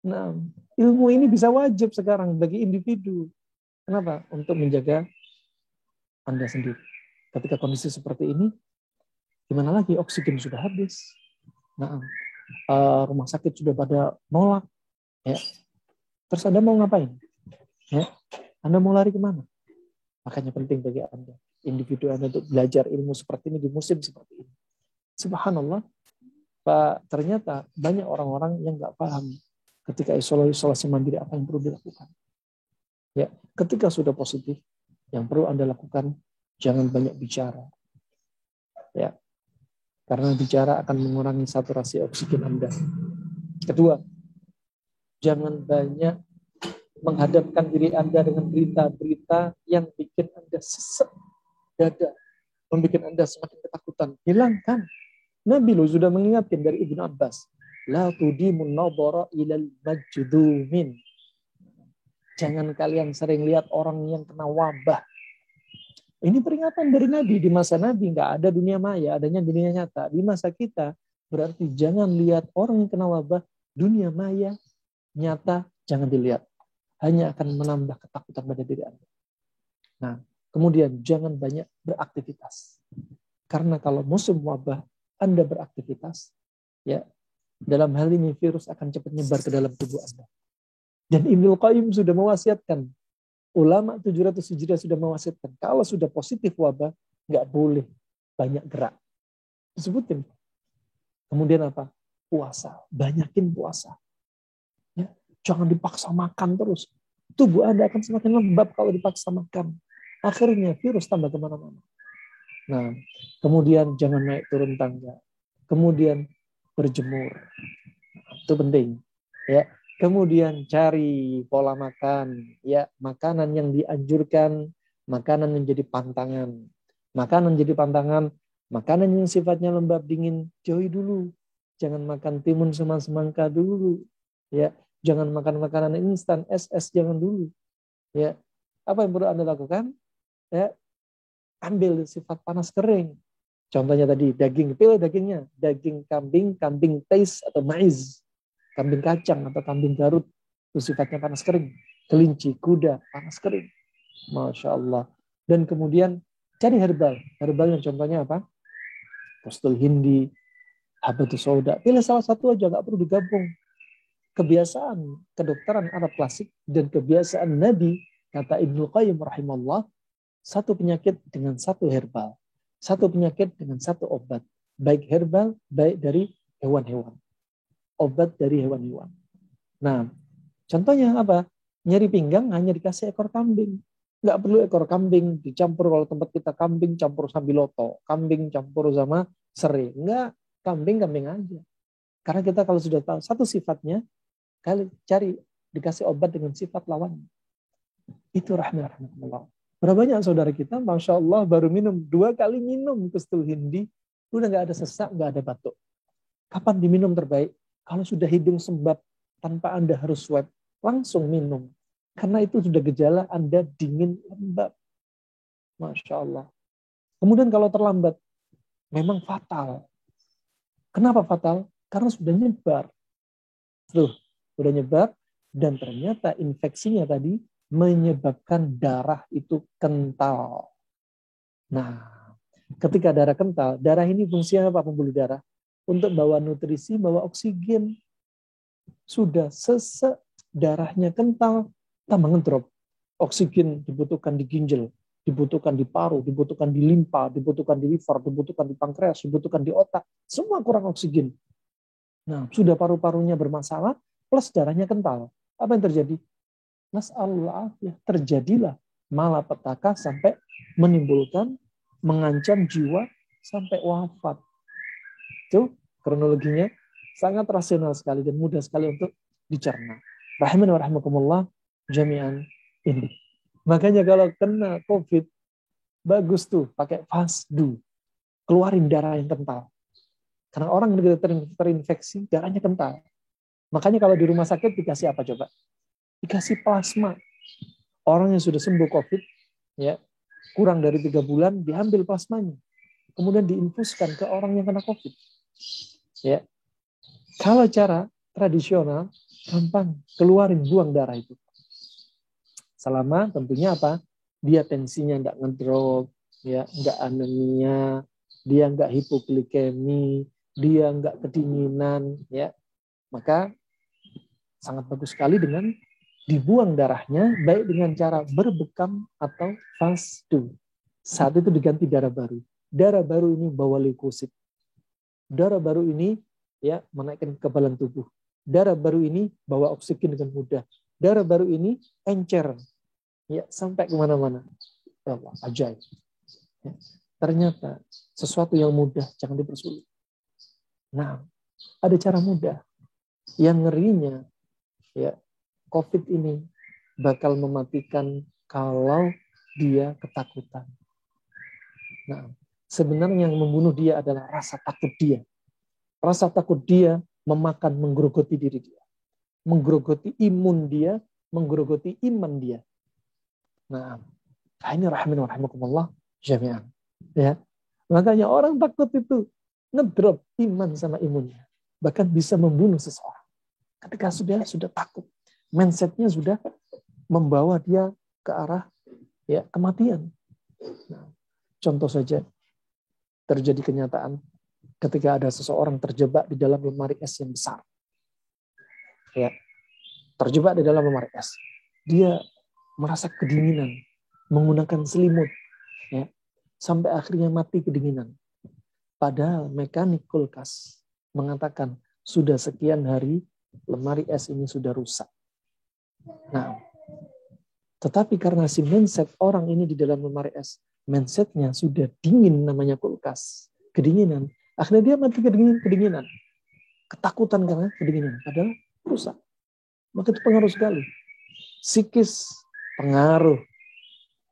Nah, ilmu ini bisa wajib sekarang bagi individu. Kenapa? Untuk menjaga Anda sendiri. Ketika kondisi seperti ini, gimana lagi? Oksigen sudah habis. Nah, rumah sakit sudah pada nolak. Ya. Terus Anda mau ngapain? Ya. Anda mau lari kemana? Makanya penting bagi Anda, individu Anda, untuk belajar ilmu seperti ini di musim seperti ini. Subhanallah, Pak, ternyata banyak orang-orang yang nggak paham ketika isolasi mandiri apa yang perlu dilakukan. Ya, ketika sudah positif, yang perlu Anda lakukan, jangan banyak bicara. Ya, karena bicara akan mengurangi saturasi oksigen Anda. Kedua, jangan banyak menghadapkan diri Anda dengan berita-berita yang bikin Anda sesek dada, membuat Anda semakin ketakutan. Hilangkan. Nabi lo sudah mengingatkan dari Ibnu Abbas, la tudimun nadhara ilal majdumin. Jangan kalian sering lihat orang yang kena wabah. Ini peringatan dari Nabi. Di masa Nabi nggak ada dunia maya, adanya dunia nyata. Di masa kita berarti jangan lihat orang yang kena wabah, dunia maya nyata jangan dilihat. Hanya akan menambah ketakutan pada diri Anda. Nah, kemudian jangan banyak beraktivitas. Karena kalau musim wabah Anda beraktivitas, ya, dalam hal ini virus akan cepat nyebar ke dalam tubuh Anda. Dan Ibnu Qayyim sudah mewasiatkan, ulama 700 Hijriah sudah mewasiatkan, kalau sudah positif wabah, nggak boleh banyak gerak. Disebutin. Kemudian apa? Puasa. Banyakin puasa. Ya, jangan dipaksa makan terus. Tubuh Anda akan semakin lembab kalau dipaksa makan. Akhirnya virus tambah kemana-mana. Nah, kemudian jangan naik turun tangga. Kemudian berjemur. Itu penting. Ya. Kemudian cari pola makan. Ya, makanan yang dianjurkan, makanan yang jadi pantangan. Makanan jadi pantangan, makanan yang sifatnya lembab dingin, jauhi dulu. Jangan makan timun sama semangka dulu. Ya, jangan makan makanan instan, es jangan dulu. Ya, apa yang perlu Anda lakukan? Ya, ambil sifat panas kering. Contohnya tadi daging, pilih dagingnya, daging kambing, kambing tais atau maiz, kambing kacang atau kambing Garut, itu sifatnya panas kering. Kelinci, kuda, panas kering. Masya Allah. Dan kemudian cari herbal. Herbal yang contohnya apa? Postul Hindi, habatus sauda. Pilih salah satu aja, nggak perlu digabung. Kebiasaan kedokteran Arab klasik dan kebiasaan Nabi, kata Ibnu Qayyim rahimahullah, satu penyakit dengan satu herbal. Satu penyakit dengan satu obat. Baik herbal, baik dari hewan-hewan. Obat dari hewan-hewan. Nah, contohnya apa? Nyeri pinggang hanya dikasih ekor kambing. Nggak perlu ekor kambing dicampur, kalau tempat kita kambing campur sambiloto. Kambing campur sama serai. Enggak, kambing aja. Karena kita kalau sudah tahu satu sifatnya, kali cari dikasih obat dengan sifat lawannya. Itu rahmatullah. Berapa banyak saudara kita, Masya Allah, baru minum 2 kali minum Postul Hindi, udah nggak ada sesak, nggak ada batuk. Kapan diminum terbaik? Kalau sudah hidung sembab, tanpa Anda harus swab, langsung minum. Karena itu sudah gejala Anda dingin lembab. Masya Allah. Kemudian kalau terlambat, memang fatal. Kenapa fatal? Karena sudah nyebar. Sudah nyebar, dan ternyata infeksinya tadi menyebabkan darah itu kental. Nah, ketika darah kental, darah ini fungsinya apa, pembuluh darah? Untuk bawa nutrisi, bawa oksigen. Sudah sesek, darahnya kental, tambah ngedrop. Oksigen dibutuhkan di ginjal, dibutuhkan di paru, dibutuhkan di limpa, dibutuhkan di liver, dibutuhkan di pankreas, dibutuhkan di otak. Semua kurang oksigen. Nah, sudah paru-parunya bermasalah, plus darahnya kental. Apa yang terjadi? Nas'alullah, ya, terjadilah malapetaka sampai menimbulkan, mengancam jiwa, sampai wafat. Itu kronologinya sangat rasional sekali dan mudah sekali untuk dicerna. Rahimani wa rahimakumullah jami'an ini. Makanya kalau kena COVID, bagus tuh pakai fasdu. Keluarin darah yang kental. Karena orang yang terinfeksi, darahnya kental. Makanya kalau di rumah sakit dikasih apa coba? Dikasih plasma. Orang yang sudah sembuh COVID, ya kurang dari 3 bulan, diambil plasmanya. Kemudian diinfuskan ke orang yang kena COVID. Ya, kalau cara tradisional, gampang, keluarin, buang darah itu. Selama tentunya apa? Dia tensinya nggak ngedrop, ya, nggak anemia, dia nggak hipoglikemi, dia nggak kedinginan, ya. Maka sangat bagus sekali dengan dibuang darahnya, baik dengan cara berbekam atau fasdu. Saat itu diganti darah baru. Darah baru ini bawa leukosit. Darah baru ini ya menaikkan kekebalan tubuh. Darah baru ini bawa oksigen dengan mudah. Darah baru ini encer, ya sampai kemana-mana. Ya Allah, ajaib. Ya, ternyata sesuatu yang mudah jangan dipersulit. Nah, ada cara mudah. Yang ngerinya, ya COVID ini bakal mematikan kalau dia ketakutan. Nah, sebenarnya yang membunuh dia adalah rasa takut dia. Rasa takut dia memakan, menggerogoti diri dia. Menggerogoti imun dia, menggerogoti iman dia. Nah, ini rahimani wa rahimakumullah jami'an. Ya. Makanya orang takut itu ngedrop iman sama imunnya. Bahkan bisa membunuh seseorang. Ketika sudah takut. Mindsetnya sudah membawa dia ke arah ya kematian. Nah, contoh saja terjadi kenyataan ketika ada seseorang terjebak di dalam lemari es yang besar. Ya, terjebak di dalam lemari es. Dia merasa kedinginan, menggunakan selimut, ya, sampai akhirnya mati kedinginan. Padahal mekanik kulkas mengatakan sudah sekian hari lemari es ini sudah rusak. Nah, tetapi karena si mindset orang ini di dalam lemari es, mindsetnya sudah dingin namanya kulkas, kedinginan. Akhirnya dia mati kedinginan. Ketakutan karena kedinginan. Padahal rusak. Maka itu pengaruh sekali. Psikis pengaruh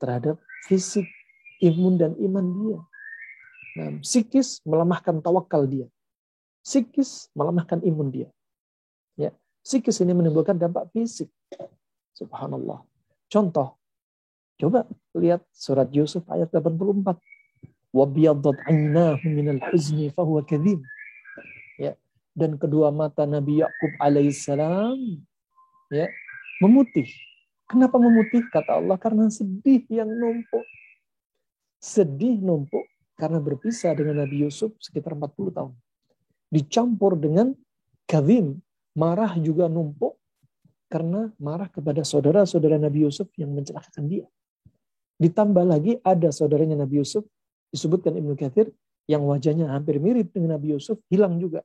terhadap fisik, imun dan iman dia. Nah, psikis melemahkan tawakal dia. Psikis melemahkan imun dia. Ya, psikis ini menimbulkan dampak fisik. Subhanallah. Contoh, coba lihat surat Yusuf ayat 84. وَبْيَضَّتْ عَيْنَاهُ مِنَ الْحُزْنِ فَهُوَ كَذِيمٌ. Ya, dan kedua mata Nabi Yakub alaihissalam ya memutih. Kenapa memutih? Kata Allah, karena sedih yang numpuk. Sedih numpuk karena berpisah dengan Nabi Yusuf sekitar 40 tahun. Dicampur dengan kadhim, marah juga numpuk karena marah kepada saudara-saudara Nabi Yusuf yang mencelakakan dia. Ditambah lagi ada saudaranya Nabi Yusuf, disebutkan Ibnu Katsir, yang wajahnya hampir mirip dengan Nabi Yusuf, hilang juga.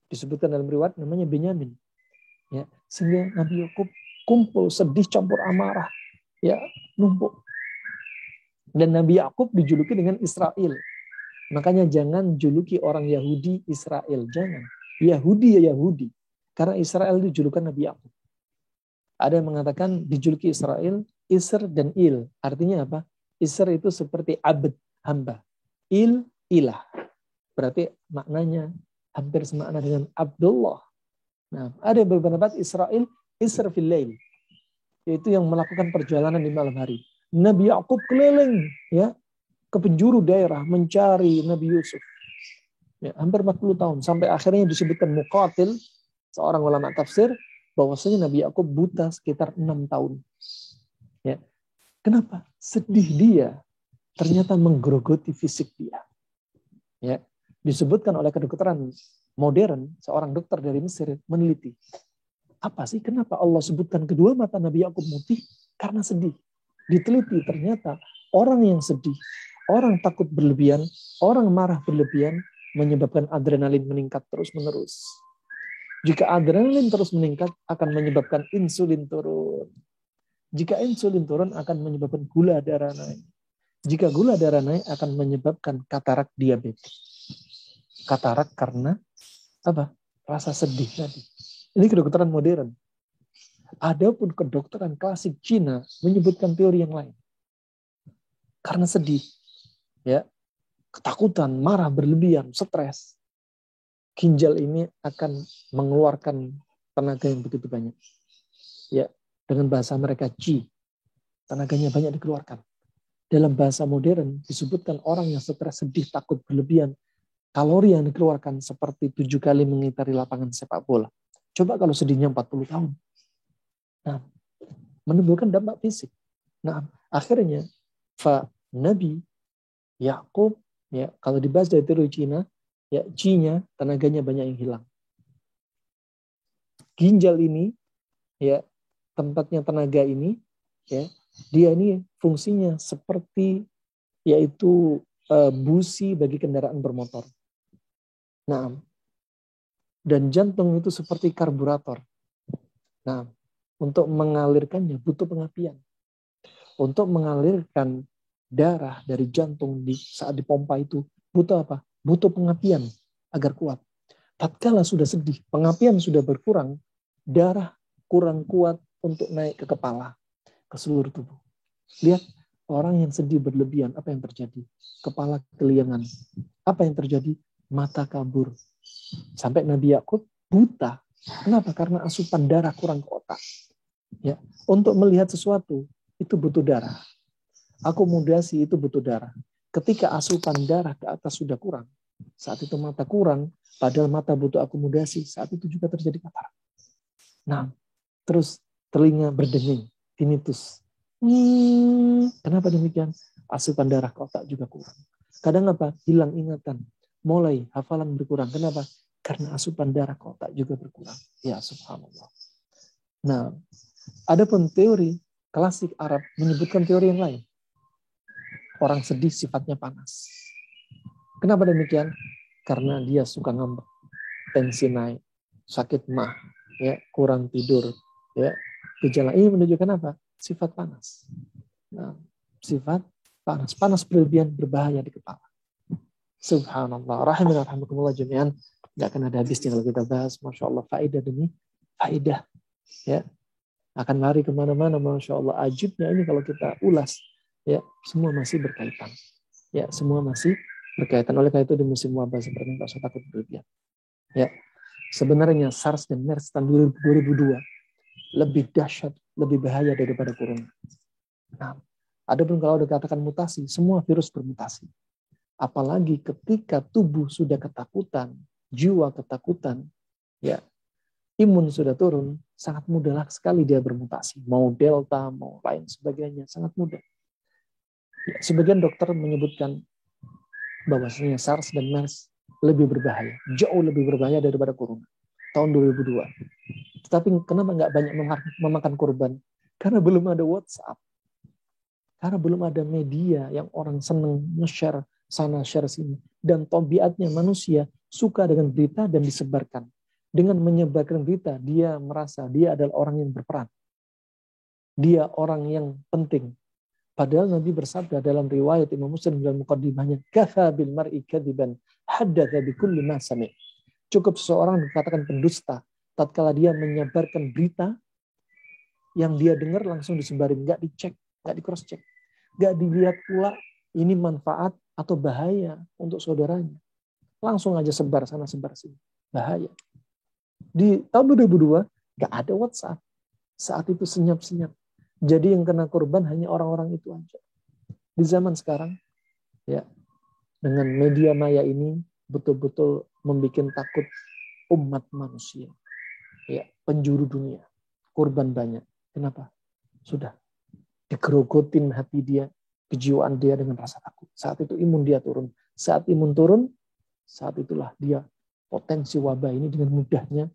Disebutkan dalam riwayat namanya Benyamin. Ya, sehingga Nabi Yakub kumpul sedih campur amarah, ya numpuk. Dan Nabi Yakub dijuluki dengan Israel. Makanya jangan juluki orang Yahudi Israel, jangan. Yahudi ya Yahudi. Karena Israel itu julukan Nabi Yakub. Ada yang mengatakan dijuluki Israel, Isr dan Il. Artinya apa? Isr itu seperti abd, hamba. Il, ilah. Berarti maknanya hampir semakna dengan Abdullah. Nah, ada yang berpendapat Israel, Isr fil lail. Yaitu yang melakukan perjalanan di malam hari. Nabi Yakub keliling ya ke penjuru daerah mencari Nabi Yusuf. Ya, hampir 40 tahun. Sampai akhirnya disebutkan Muqatil, seorang ulama tafsir, bahwasanya Nabi Yakub buta sekitar 6 tahun. Ya. Kenapa? Sedih dia ternyata menggerogoti fisik dia. Ya. Disebutkan oleh kedokteran modern, seorang dokter dari Mesir meneliti. Apa sih kenapa Allah sebutkan kedua mata Nabi Yakub putih? Karena sedih. Diteliti ternyata orang yang sedih, orang takut berlebihan, orang marah berlebihan menyebabkan adrenalin meningkat terus-menerus. Jika adrenalin terus meningkat akan menyebabkan insulin turun. Jika insulin turun akan menyebabkan gula darah naik. Jika gula darah naik akan menyebabkan katarak diabetes. Katarak karena apa? Rasa sedih tadi. Ini kedokteran modern. Adapun kedokteran klasik Cina menyebutkan teori yang lain. Karena sedih, ya, ketakutan, marah berlebihan, stres, ginjal ini akan mengeluarkan tenaga yang begitu banyak. Ya, dengan bahasa mereka Qi, tenaganya banyak dikeluarkan. Dalam bahasa modern disebutkan orang yang stres, sedih, takut berlebihan, kalori yang dikeluarkan seperti 7 kali mengitari lapangan sepak bola. Coba kalau sedihnya 40 tahun. Nah, menimbulkan dampak fisik. Nah, akhirnya Nabi Yakub, ya, kalau dibahas dari teori Cina, ya, Qi-nya tenaganya banyak yang hilang. Ginjal ini, ya, tempatnya tenaga ini, ya, dia ini fungsinya seperti yaitu busi bagi kendaraan bermotor. Nah, dan jantung itu seperti karburator. Nah, untuk mengalirkannya butuh pengapian. Untuk mengalirkan darah dari jantung saat dipompa itu butuh apa? Butuh pengapian agar kuat. Tatkala sudah sedih, pengapian sudah berkurang, darah kurang kuat untuk naik ke kepala, ke seluruh tubuh. Lihat, orang yang sedih berlebihan, apa yang terjadi? Kepala keliangan. Apa yang terjadi? Mata kabur. Sampai Nabi Yakub buta. Kenapa? Karena asupan darah kurang ke otak. Ya, untuk melihat sesuatu itu butuh darah. Akomodasi itu butuh darah. Ketika asupan darah ke atas sudah kurang, saat itu mata kurang, padahal mata butuh akomodasi, saat itu juga terjadi katarak. Nah, terus telinga berdenging, tinnitus. Kenapa demikian? Asupan darah ke otak juga kurang. Kadang apa? Hilang ingatan. Mulai hafalan berkurang. Kenapa? Karena asupan darah ke otak juga berkurang. Ya, subhanallah. Nah, adapun teori klasik Arab menyebutkan teori yang lain. Orang sedih sifatnya panas. Kenapa demikian? Karena dia suka ngambek, tensi naik, sakit mah, ya, kurang tidur, ya. Gejala ini menunjukkan apa? Sifat panas. Nah, sifat panas. Panas berlebihan berbahaya di kepala. Subhanallah. Rahimahumullah jami'an. Gak akan ada habisnya kalau kita bahas. Masya Allah, faedah demi faedah. Ya, akan lari kemana-mana. Masya Allah, ajibnya ini kalau kita ulas, ya, semua masih berkaitan. Ya, semua masih berkaitan. Oleh karena itu di musim wabah seperti ini, tak usah takut berlebihan. Ya, sebenarnya SARS dan MERS tahun 2002 lebih dahsyat, lebih bahaya daripada corona. Nah, adapun kalau dikatakan mutasi, semua virus bermutasi. Apalagi ketika tubuh sudah ketakutan, jiwa ketakutan, ya, imun sudah turun, sangat mudah sekali dia bermutasi. Mau delta, mau lain sebagainya, sangat mudah. Ya, sebagian dokter menyebutkan bahwasanya SARS dan MERS lebih berbahaya, jauh lebih berbahaya daripada corona tahun 2002. Tetapi kenapa nggak banyak memakan korban? Karena belum ada WhatsApp, karena belum ada media yang orang senang nge-share sana, share sini. Dan tabiatnya manusia suka dengan berita dan disebarkan. Dengan menyebarkan berita, dia merasa dia adalah orang yang berperan. Dia orang yang penting. Padahal Nabi bersabda dalam riwayat Imam Muslim dalam muqaddimahnya, "Kafa bil mar'i kadiban, haddatsa bi kulli ma sami'." Cukup seseorang dikatakan pendusta tatkala dia menyebarkan berita yang dia dengar langsung disebarin, nggak dicek, nggak di cross check, nggak dilihat pula ini manfaat atau bahaya untuk saudaranya. Langsung aja sebar sana sebar sini, bahaya. Di tahun 2002 nggak ada WhatsApp, saat itu senyap-senyap. Jadi yang kena korban hanya orang-orang itu aja. Di zaman sekarang, ya, dengan media maya ini betul-betul membuat takut umat manusia, ya, penjuru dunia, korban banyak. Kenapa? Sudah digerogotin hati dia, kejiwaan dia dengan rasa takut. Saat itu imun dia turun. Saat imun turun, saat itulah dia potensi wabah ini dengan mudahnya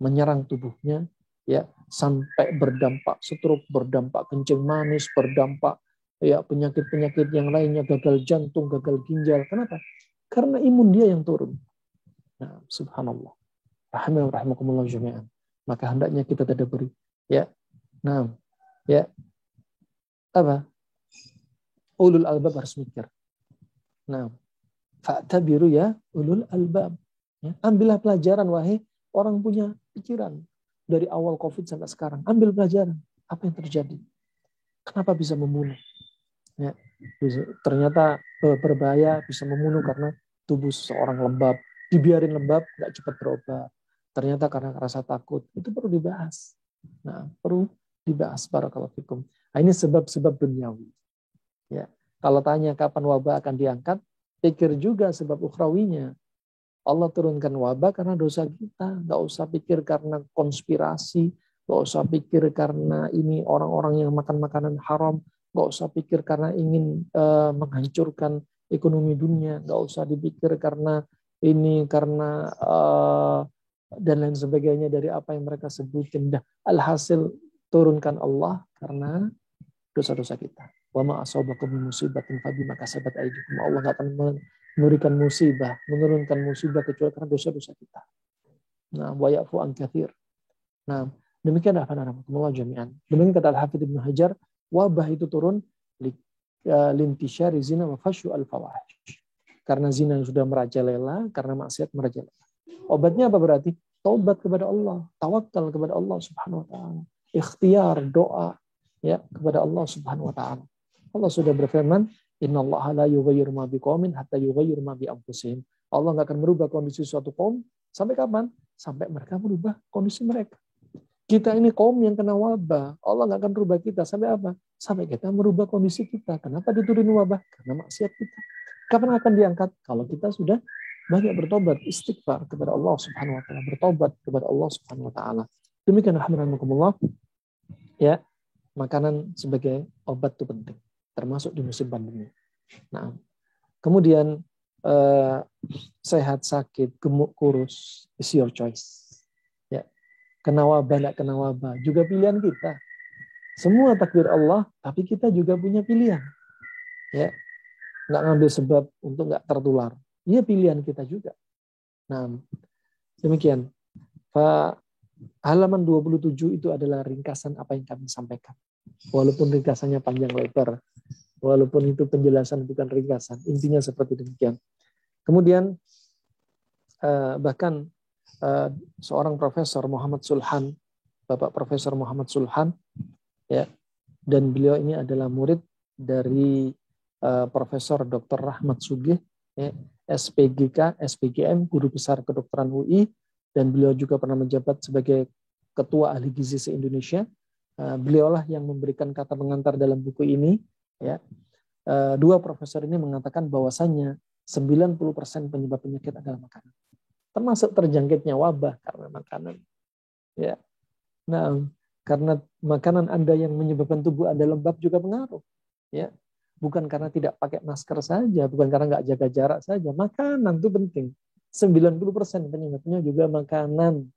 menyerang tubuhnya, ya, sampai berdampak stroke, berdampak kencing manis, berdampak, ya, penyakit-penyakit yang lainnya, gagal jantung, gagal ginjal. Kenapa? Karena imun dia yang turun. Nah, subhanallah. Rahimakumullah jami'an. Maka hendaknya kita tadaburi, ya. Nah, ya, apa? ulul albab harus mikir. Nah, fa'tabiru ya ulul albab. Ya, ambillah pelajaran wahai orang punya pikiran. Dari awal COVID sampai sekarang, ambil pelajaran. Apa yang terjadi? Kenapa bisa membunuh? Ya, ternyata berbahaya, bisa membunuh karena tubuh seseorang lembab. Dibiarin lembab, nggak cepat berubah. Ternyata karena rasa takut. Itu perlu dibahas. Nah, perlu dibahas. Barakallahu fikum. Nah, ini sebab-sebab duniawi. Ya, kalau tanya kapan wabah akan diangkat, pikir juga sebab ukhrawinya. Allah turunkan wabah karena dosa kita. Nggak usah pikir karena konspirasi. Nggak usah pikir karena ini orang-orang yang makan makanan haram. Nggak usah pikir karena ingin menghancurkan ekonomi dunia. Nggak usah dipikir karena ini, karena dan lain sebagainya dari apa yang mereka sebutkan. Alhasil turunkan Allah karena dosa-dosa kita. Wa ma asabakum min musibatin fabima kasabat aydikum. Allah enggak akan memberikan musibah, menurunkan musibah kecuali karena dosa-dosa kita. Nah, wa ya'fu an katsir. Nah, demikian Allah jami'an. Demikian kata Al-Hafidz Ibnu Hajar, wabah itu turun lintisyari zina wa fasyu al-fawahish. Karena zina sudah merajalela, karena maksiat merajalela. Obatnya apa berarti? Taubat kepada Allah, tawakal kepada Allah Subhanahu wa taala. Ikhtiar, doa ya kepada Allah Subhanahu wa taala. Allah sudah berfirman, "Innallaha la yughayyiru ma biqaumin hatta yughayyiru ma bi anfusihim." Allah enggak akan merubah kondisi suatu kaum sampai kapan? Sampai mereka merubah kondisi mereka. Kita ini kaum yang kena wabah. Allah enggak akan merubah kita sampai apa? Sampai kita merubah kondisi kita. Kenapa diturunin wabah? Karena maksiat kita. Kapan akan diangkat? Kalau kita sudah banyak bertobat, istighfar kepada Allah Subhanahu wa taala, bertobat kepada Allah Subhanahu wa taala. Demikian alhamdulillah. Ya, makanan sebagai obat itu penting, termasuk di musim pandemi. Nah, kemudian sehat, sakit, gemuk, kurus, is your choice. Ya, kena wabah, tidak kena wabah, juga pilihan kita. Semua takdir Allah, tapi kita juga punya pilihan. Ya, nggak ngambil sebab untuk nggak tertular. Iya pilihan kita juga. Nah, demikian. Halaman 27 itu adalah ringkasan apa yang kami sampaikan. Walaupun ringkasannya panjang lebar, walaupun itu penjelasan bukan ringkasan, intinya seperti demikian. Kemudian bahkan seorang profesor Muhammad Sulhan, Bapak Profesor Muhammad Sulhan, ya, dan beliau ini adalah murid dari Profesor Dr. Rahmat Sugih, ya, SPGK, SPGM, Guru Besar Kedokteran UI, dan beliau juga pernah menjabat sebagai Ketua Ahli Gizi se-Indonesia. Beliaulah yang memberikan kata pengantar dalam buku ini. Ya. Dua profesor ini mengatakan bahwasannya 90% penyebab penyakit adalah makanan. Termasuk terjangkitnya wabah karena makanan. Ya. Nah, karena makanan Anda yang menyebabkan tubuh Anda lembab juga pengaruh. Ya. Bukan karena tidak pakai masker saja, bukan karena nggak jaga jarak saja. Makanan itu penting. 90% penyebabnya juga makanan.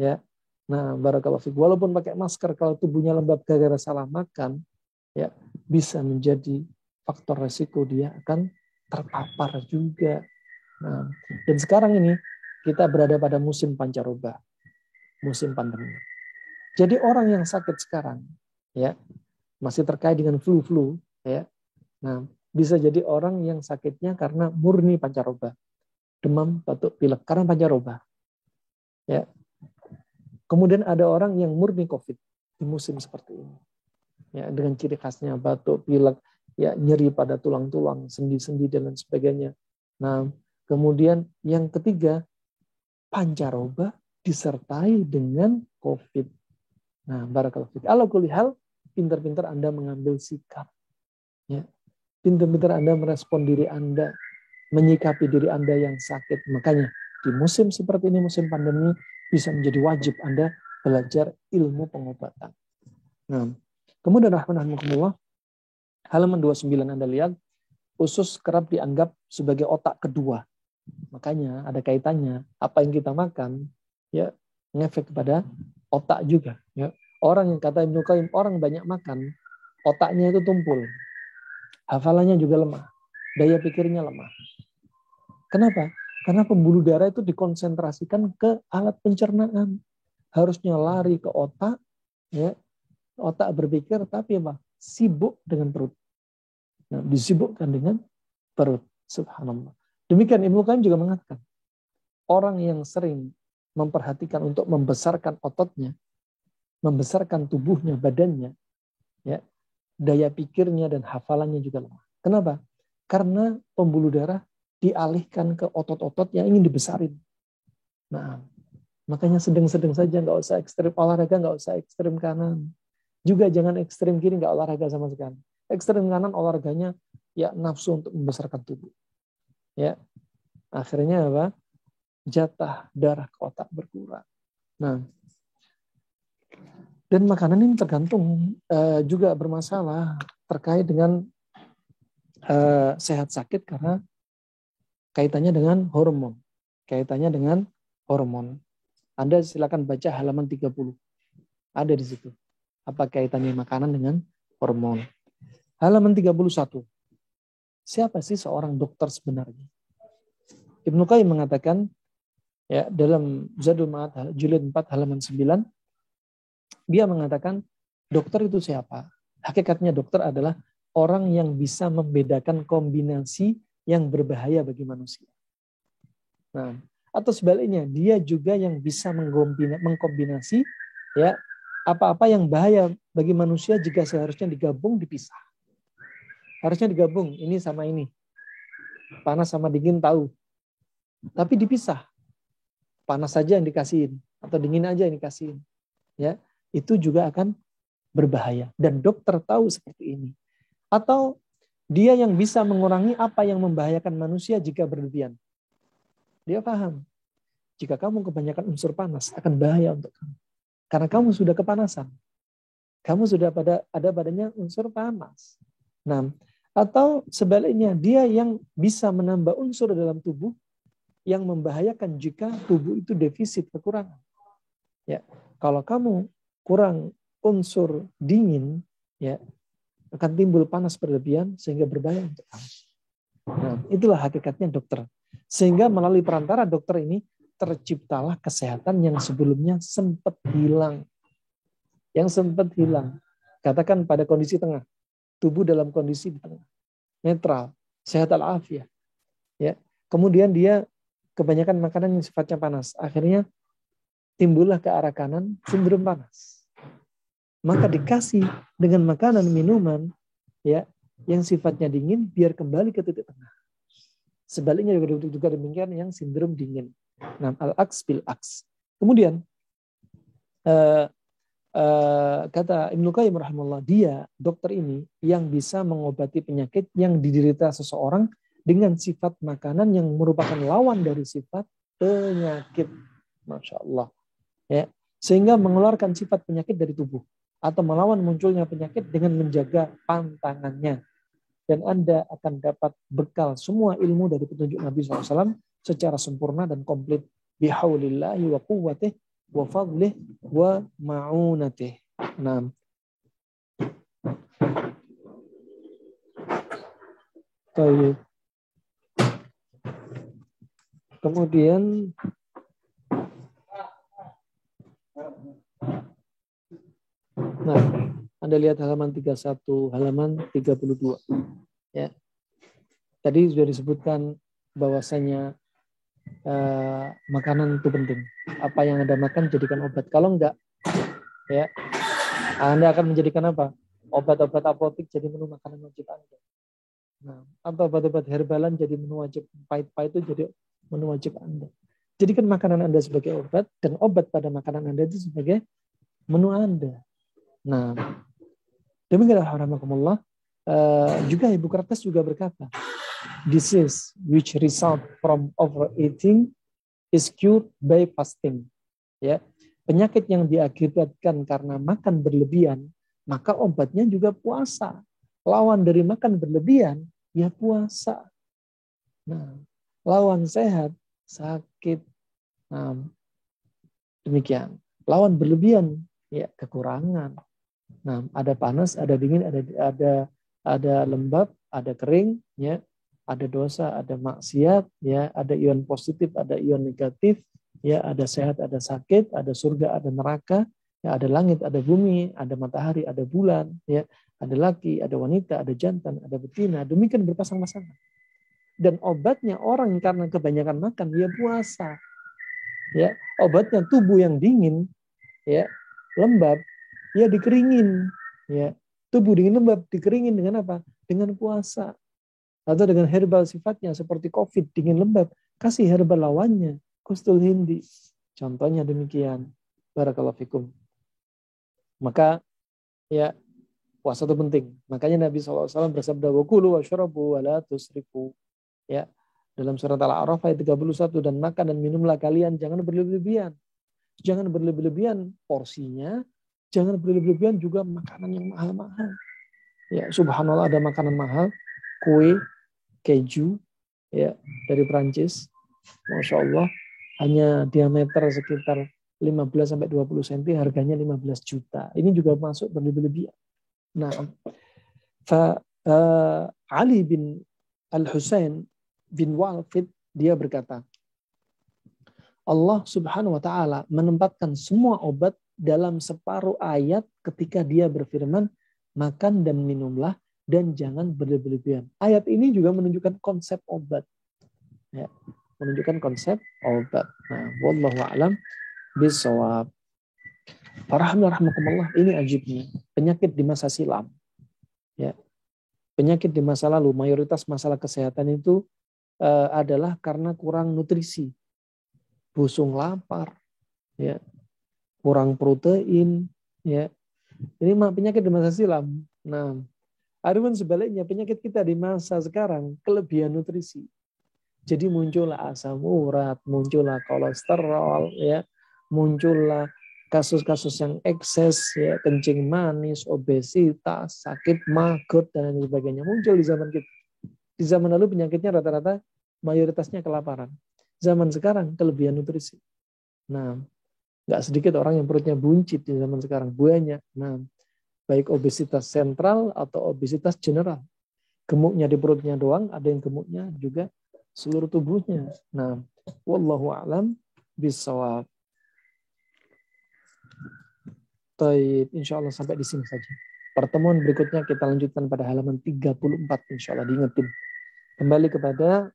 Ya. Nah, barakallahu fiik. Walaupun pakai masker, kalau tubuhnya lembab gara-gara salah makan, ya bisa menjadi faktor resiko dia akan terpapar juga. Nah, dan sekarang ini kita berada pada musim pancaroba, musim pandemi. Jadi orang yang sakit sekarang, ya masih terkait dengan flu-flu, ya. Nah, bisa jadi orang yang sakitnya karena murni pancaroba, demam, batuk, pilek karena pancaroba. Ya. Kemudian ada orang yang murni COVID di musim seperti ini. Ya, dengan ciri khasnya batuk, pilek, ya nyeri pada tulang-tulang, sendi-sendi dan lain sebagainya. Nah, kemudian yang ketiga, pancaroba disertai dengan COVID. Nah, barakallahu fiik. Ala kulli hal, pintar-pintar Anda mengambil sikap. Ya. Pintar-pintar Anda merespon diri Anda, menyikapi diri Anda yang sakit. Makanya di musim seperti ini, musim pandemi, bisa menjadi wajib Anda belajar ilmu pengobatan. Nah, kemudian rahmatullah, halaman 29 Anda lihat, usus kerap dianggap sebagai otak kedua. Makanya ada kaitannya, apa yang kita makan, ya ngefek kepada otak juga. Ya. Orang yang kata Ibnu Qayyim, orang banyak makan, otaknya itu tumpul. Hafalannya juga lemah. Daya pikirnya lemah. Kenapa? Karena pembuluh darah itu dikonsentrasikan ke alat pencernaan. Harusnya lari ke otak, ya. Otak berpikir, tapi apa? Sibuk dengan perut. Nah, disibukkan dengan perut. Subhanallah. Demikian Ibnu Qayyim juga mengatakan, orang yang sering memperhatikan untuk membesarkan ototnya, membesarkan tubuhnya, badannya, ya, daya pikirnya dan hafalannya juga lemah. Kenapa? Karena pembuluh darah dialihkan ke otot-otot yang ingin dibesarin. Nah, makanya sedang-sedang saja, nggak usah ekstrim olahraga, nggak usah ekstrim kanan. Juga jangan ekstrim kiri, nggak olahraga sama sekali. Ekstrim kanan olahraganya ya nafsu untuk membesarkan tubuh. Ya, akhirnya apa? Jatah darah ke otak berkurang. Nah, dan makanan ini tergantung juga bermasalah terkait dengan sehat sakit karena kaitannya dengan hormon. Kaitannya dengan hormon. Anda silakan baca halaman 30. Ada di situ. Apa kaitannya makanan dengan hormon? Halaman 31. Siapa sih seorang dokter sebenarnya? Ibnu Qayyim mengatakan ya dalam Zadul Ma'ad jilid 4 halaman 9, dia mengatakan dokter itu siapa? Hakikatnya dokter adalah orang yang bisa membedakan kombinasi yang berbahaya bagi manusia. Nah, atau sebaliknya, dia juga yang bisa mengkombinasi ya apa-apa yang bahaya bagi manusia jika seharusnya digabung dipisah. Harusnya digabung ini sama ini. Panas sama dingin tahu. Tapi dipisah. Panas saja yang dikasihin atau dingin aja yang dikasihin. Ya, itu juga akan berbahaya dan dokter tahu seperti ini. Atau dia yang bisa mengurangi apa yang membahayakan manusia jika berlebihan. Dia paham. Jika kamu kebanyakan unsur panas akan bahaya untuk kamu. Karena kamu sudah kepanasan. Kamu sudah ada badannya unsur panas. Nah, atau sebaliknya dia yang bisa menambah unsur dalam tubuh yang membahayakan jika tubuh itu defisit kekurangan. Ya, kalau kamu kurang unsur dingin, ya akan timbul panas berlebihan sehingga berbahaya untuk kamu. Nah, itulah hakikatnya dokter. Sehingga melalui perantara dokter ini terciptalah kesehatan yang sebelumnya sempat hilang. Yang sempat hilang. Katakan pada kondisi tengah. Tubuh dalam kondisi di tengah. Netral. Sehat al-afiyah. Ya. Kemudian dia kebanyakan makanan yang sifatnya panas. Akhirnya timbullah ke arah kanan sindrom panas. Maka dikasih dengan makanan minuman ya yang sifatnya dingin biar kembali ke titik tengah. Sebaliknya juga demikian yang sindrom dingin. Nah, al-aks bil aks. Kemudian kata Ibnu Qayyim rahimahullah, dia dokter ini yang bisa mengobati penyakit yang diderita seseorang dengan sifat makanan yang merupakan lawan dari sifat penyakit. Masya Allah. Ya, sehingga mengeluarkan sifat penyakit dari tubuh atau melawan munculnya penyakit dengan menjaga pantangannya. Dan Anda akan dapat bekal semua ilmu dari petunjuk Nabi SAW secara sempurna dan komplit. Bihaulillahi wa quwwatih wa fadlih wa ma'unatih. Nah. Kemudian Anda lihat halaman 31, halaman 32. Ya. Tadi sudah disebutkan bahwasanya makanan itu penting. Apa yang Anda makan jadikan obat. Kalau enggak, ya, Anda akan menjadikan apa? Obat-obat apotik jadi menu makanan wajib Anda. Nah, atau obat-obat herbalan jadi menu wajib, pahit-pahit itu jadi menu wajib Anda. Jadikan makanan Anda sebagai obat dan obat pada makanan Anda itu sebagai menu Anda. Nah, demikianlah rahmatullah. Juga Hippocrates juga berkata, disease which result from overeating is cured by fasting. Ya, penyakit yang diakibatkan karena makan berlebihan, maka obatnya juga puasa. Lawan dari makan berlebihan, ya puasa. Nah, lawan sehat, sakit. Nah, demikian. Lawan berlebihan, ya kekurangan. Nah, ada panas, ada dingin, ada lembab, ada kering, ya, ada dosa, ada maksiat, ya, ada ion positif, ada ion negatif, ya, ada sehat, ada sakit, ada surga, ada neraka, Ya, ada langit, ada bumi, ada matahari, ada bulan, ya, ada laki, ada wanita, ada jantan, ada betina. Demikian berpasang-pasangan. Dan obatnya orang karena kebanyakan makan, dia puasa. Ya, obatnya tubuh yang dingin, ya, lembab, ya dikeringin. Ya, tubuh dingin lembab dikeringin dengan apa? Dengan puasa. Atau dengan herbal sifatnya seperti COVID dingin lembab, kasih herbal lawannya, kustul hindi. Contohnya demikian. Barakallahu fikum. Maka ya puasa itu penting. Makanya Nabi SAW bersabda, wa kulu washrabu wa la tusrifu. Ya, dalam surat Al-A'raf ayat 31, dan makan dan minumlah kalian, jangan berlebihan. Jangan berlebihan porsinya, jangan berlebihan juga makanan yang mahal-mahal. Ya, subhanallah ada makanan mahal, kue, keju, ya, dari Prancis. Masya Allah, hanya diameter sekitar 15-20 cm, harganya 15 juta. Ini juga masuk berlebihan. Nah, Ali bin Al-Husain bin Walfid, dia berkata, Allah subhanahu wa ta'ala menempatkan semua obat dalam separuh ayat ketika dia berfirman, makan dan minumlah dan jangan berlebihan. Ayat ini juga menunjukkan konsep obat. Ya, menunjukkan konsep obat. Nah, wallahu a'lam bishawab. Rahmatullah, ini ajibnya. Penyakit di masa silam. Ya. Penyakit di masa lalu, mayoritas masalah kesehatan itu adalah karena kurang nutrisi. Busung lapar, ya. Kurang protein, ya. Ini penyakit di masa silam. Nah, adapun sebaliknya penyakit kita di masa sekarang kelebihan nutrisi. Jadi muncullah asam urat, muncullah kolesterol, ya, muncullah kasus-kasus yang ekses, ya, kencing manis, obesitas, sakit maggot dan lain sebagainya muncul di zaman kita. Di zaman lalu penyakitnya rata-rata mayoritasnya kelaparan. Zaman sekarang kelebihan nutrisi. Nah, nggak sedikit orang yang perutnya buncit di zaman sekarang, banyak. Nah, baik obesitas sentral atau obesitas general. Gemuknya di perutnya doang, ada yang gemuknya juga seluruh tubuhnya. Nah, wallahu a'lam bishawab. Baik, insya Allah sampai di sini saja. Pertemuan berikutnya kita lanjutkan pada halaman 34, insya Allah, diingetin. Kembali kepada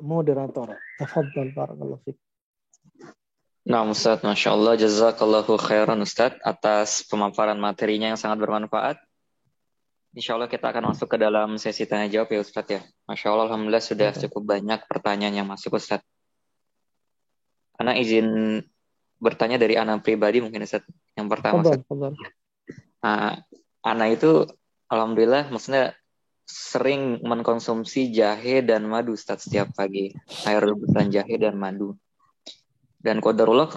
moderator. Tafadhal, barakallahu fiik. Nah, Ustaz, Masya Allah, jazakallahu khairan Ustaz atas pemaparan materinya yang sangat bermanfaat. Insya Allah kita akan masuk ke dalam sesi tanya jawab ya Ustaz ya. Masya Allah, Alhamdulillah sudah cukup banyak pertanyaan yang masuk Ustaz. Ana izin bertanya dari Ana pribadi mungkin Ustaz. Yang pertama Ustaz. Ana itu Alhamdulillah maksudnya sering mengkonsumsi jahe dan madu Ustaz setiap pagi. Air rebusan jahe dan madu. Dan qadarullah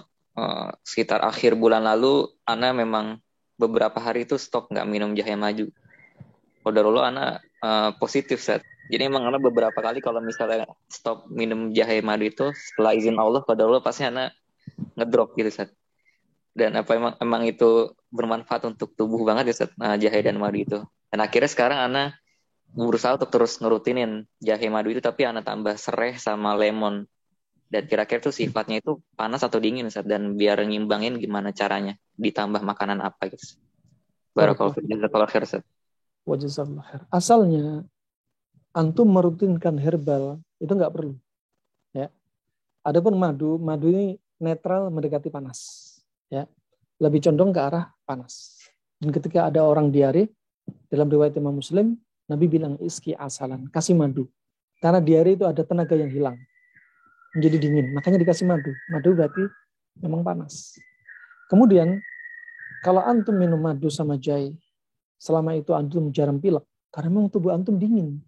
sekitar akhir bulan lalu Ana memang beberapa hari itu stop nggak minum jahe madu. Qadarullah Ana positif Ustaz. Jadi emang Ana beberapa kali kalau misalnya stop minum jahe madu itu setelah izin Allah qadarullah pasti Ana ngedrop gitu Ustaz. Dan apa emang itu bermanfaat untuk tubuh banget ya Ustaz, jahe dan madu itu. Dan akhirnya sekarang Ana berusaha untuk terus ngerutinin jahe madu itu tapi Ana tambah serai sama lemon. Dan kira-kira tuh sifatnya itu panas atau dingin Ustaz, dan biar ngimbangin gimana caranya, ditambah makanan apa gitu. Barakallahu khair Ustaz. Wajazakallahu khair. Asalnya antum merutinkan herbal itu nggak perlu. Ya. Adapun madu ini netral mendekati panas. Ya. Lebih condong ke arah panas. Dan ketika ada orang diare, dalam riwayat Imam Muslim, Nabi bilang iski asalan, kasih madu. Karena diare itu ada tenaga yang hilang. Menjadi dingin, makanya dikasih madu. Madu berarti memang panas. Kemudian, kalau antum minum madu sama jahe, selama itu antum jarang pilek, karena memang tubuh antum dingin.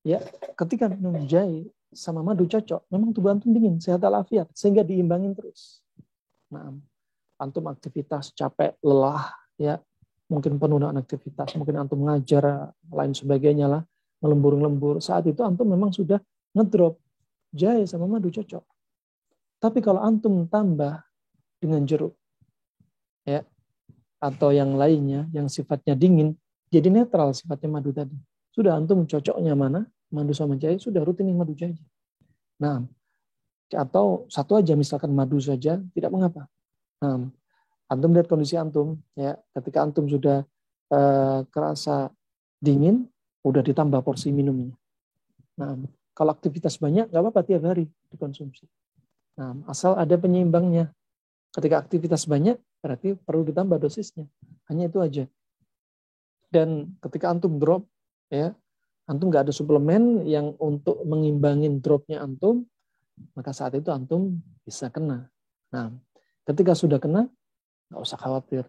Ya, ketika minum jahe sama madu cocok, memang tubuh antum dingin, sehat walafiat, sehingga diimbangin terus. Nah, antum aktivitas capek, lelah, ya, mungkin penuh dengan aktivitas, mungkin antum ngajar, lain sebagainya lah, melembur-lembur. Saat itu antum memang sudah ngedrop. Jahe sama madu cocok. Tapi kalau antum tambah dengan jeruk, ya, atau yang lainnya yang sifatnya dingin, jadi netral sifatnya madu tadi. Sudah antum cocoknya mana? Madu sama jahe, sudah rutinin madu jahe. Nah, atau satu aja misalkan madu saja tidak mengapa. Nah, Antum lihat kondisi antum, ya, ketika antum sudah kerasa dingin, udah ditambah porsi minumnya. Nah, kalau aktivitas banyak, nggak apa-apa tiap hari dikonsumsi. Nah, asal ada penyeimbangnya. Ketika aktivitas banyak, berarti perlu ditambah dosisnya. Hanya itu aja. Dan ketika antum drop, ya, antum nggak ada suplemen yang untuk mengimbangin dropnya antum, maka saat itu antum bisa kena. Nah, ketika sudah kena, nggak usah khawatir.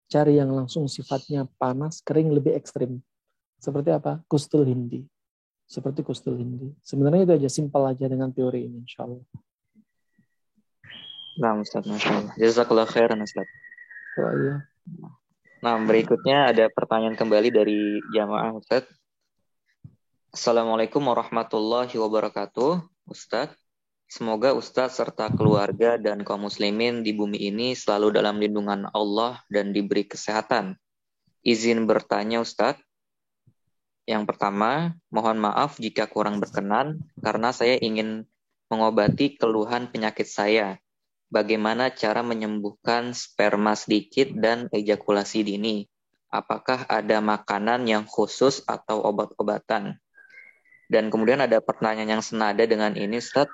Cari yang langsung sifatnya panas, kering, lebih ekstrim. Seperti apa? Kustul hindi. Seperti kustul hindi. Sebenarnya itu aja, simpel aja dengan teori ini, insya Allah. Nah, Ustaz, Masya Allah. Jazakallah khairan, Ustaz. Oh, iya. Nah, berikutnya ada pertanyaan kembali dari jamaah, Ustaz. Assalamualaikum warahmatullahi wabarakatuh, Ustaz. Semoga Ustaz serta keluarga dan kaum muslimin di bumi ini selalu dalam lindungan Allah dan diberi kesehatan. Izin bertanya, Ustaz. Yang pertama, mohon maaf jika kurang berkenan karena saya ingin mengobati keluhan penyakit saya. Bagaimana cara menyembuhkan sperma sedikit dan ejakulasi dini? Apakah ada makanan yang khusus atau obat-obatan? Dan kemudian ada pertanyaan yang senada dengan ini, Ustaz.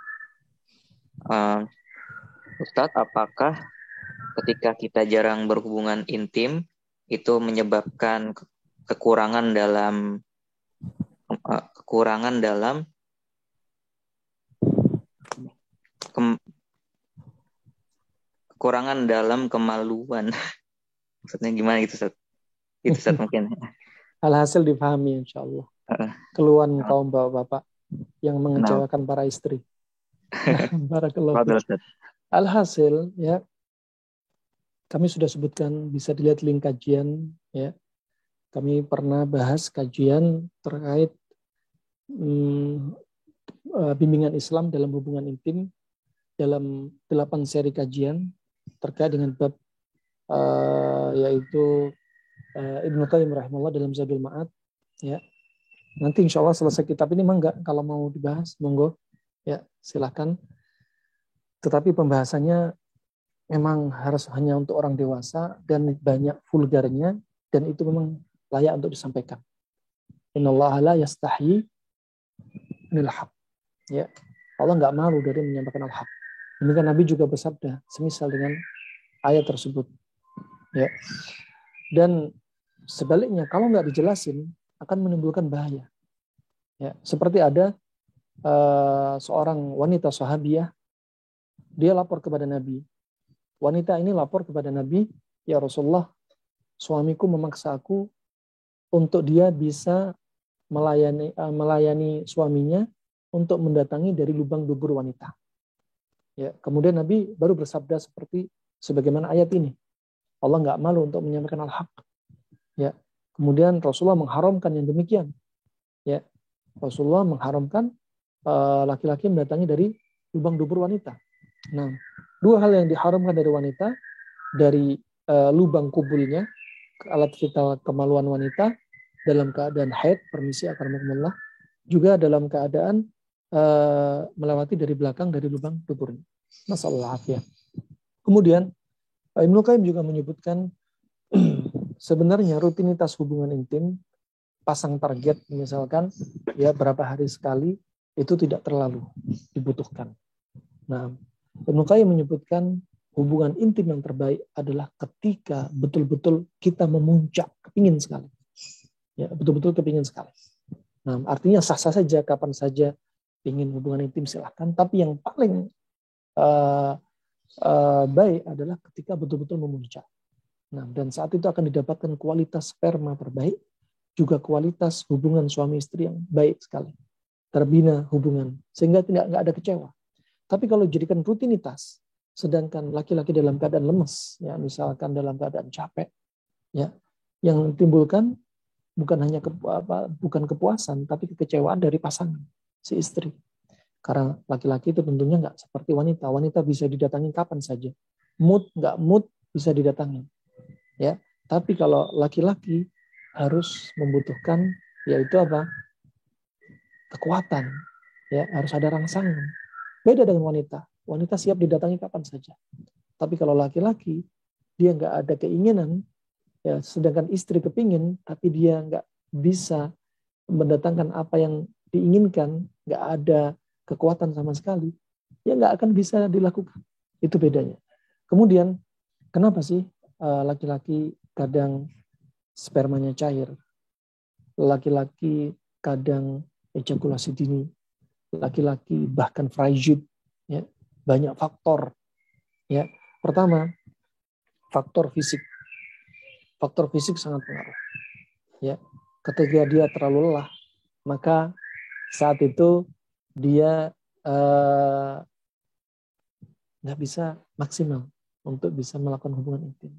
Ustaz, apakah ketika kita jarang berhubungan intim itu menyebabkan kekurangan dalam kemaluan? Maksudnya gimana gitu, Ustaz? Itu, Ustaz, mungkin. Alhasil dipahami, insya Allah. Keluhan kaum bapak-bapak yang mengecewakan para istri. Barakallahu fiik. Alhasil, ya, kami sudah sebutkan, bisa dilihat link kajian, ya. Kami pernah bahas kajian terkait bimbingan Islam dalam hubungan intim dalam 8 seri kajian terkait dengan bab yaitu Ibnu Qayyim rahimahullah dalam Zadul Ma'ad, ya. Nanti insya Allah selesai kitab ini, mangga kalau mau dibahas, monggo, ya, silahkan. Tetapi pembahasannya memang harus hanya untuk orang dewasa dan banyak vulgarnya, dan itu memang layak untuk disampaikan. Innallaha la yastahyi minal haq. Ya, Allah nggak malu dari menyampaikan al-haq. Demikian Nabi juga bersabda semisal dengan ayat tersebut. Ya. Dan sebaliknya kalau nggak dijelasin akan menimbulkan bahaya. Ya, seperti ada seorang wanita sahabiah, dia lapor kepada Nabi. Wanita ini lapor kepada Nabi, ya Rasulullah, suamiku memaksa aku untuk dia bisa melayani suaminya untuk mendatangi dari lubang dubur wanita. Ya, kemudian Nabi baru bersabda seperti sebagaimana ayat ini. Allah nggak malu untuk menyampaikan al-haq. Ya, kemudian Rasulullah mengharamkan yang demikian. Ya, Rasulullah mengharamkan laki-laki mendatangi dari lubang dubur wanita. Nah, dua hal yang diharamkan dari wanita, dari lubang kubulnya, alat vital kemaluan wanita dalam keadaan haid, permisi akramakumullah, juga dalam keadaan melewati dari belakang dari lubang duburnya. Masalah afiyah. Kemudian Ibnu Qayyim juga menyebutkan sebenarnya rutinitas hubungan intim, pasang target misalkan ya berapa hari sekali, itu tidak terlalu dibutuhkan. Nah, Ibnu Qayyim menyebutkan hubungan intim yang terbaik adalah ketika betul-betul kita memuncak, kepingin sekali. Ya, betul-betul kepingin sekali. Nah, artinya sah-sah saja kapan saja ingin hubungan intim silahkan, tapi yang paling baik adalah ketika betul-betul memuncak. Nah, dan saat itu akan didapatkan kualitas sperma terbaik, juga kualitas hubungan suami istri yang baik sekali, terbina hubungan, sehingga nggak ada kecewa. Tapi kalau jadikan rutinitas, sedangkan laki-laki dalam keadaan lemes, ya misalkan dalam keadaan capek, ya, yang timbulkan bukan hanya bukan kepuasan, tapi kekecewaan dari pasangan si istri. Karena laki-laki itu tentunya nggak seperti wanita. Wanita bisa didatangi kapan saja. Nggak mood bisa didatangi. Ya, tapi kalau laki-laki harus membutuhkan yaitu apa? Kekuatan. Ya, harus ada rangsangan. Beda dengan wanita. Wanita siap didatangi kapan saja. Tapi kalau laki-laki dia nggak ada keinginan, ya, sedangkan istri kepingin, tapi dia nggak bisa mendatangkan apa yang diinginkan, nggak ada kekuatan sama sekali, ya nggak akan bisa dilakukan. Itu bedanya. Kemudian, kenapa sih laki-laki kadang spermanya cair, laki-laki kadang ejakulasi dini, laki-laki bahkan frigid, ya, banyak faktor. Ya, pertama, faktor fisik. Faktor fisik sangat pengaruh. Ya, ketika dia terlalu lelah, maka saat itu dia nggak bisa maksimal untuk bisa melakukan hubungan intim.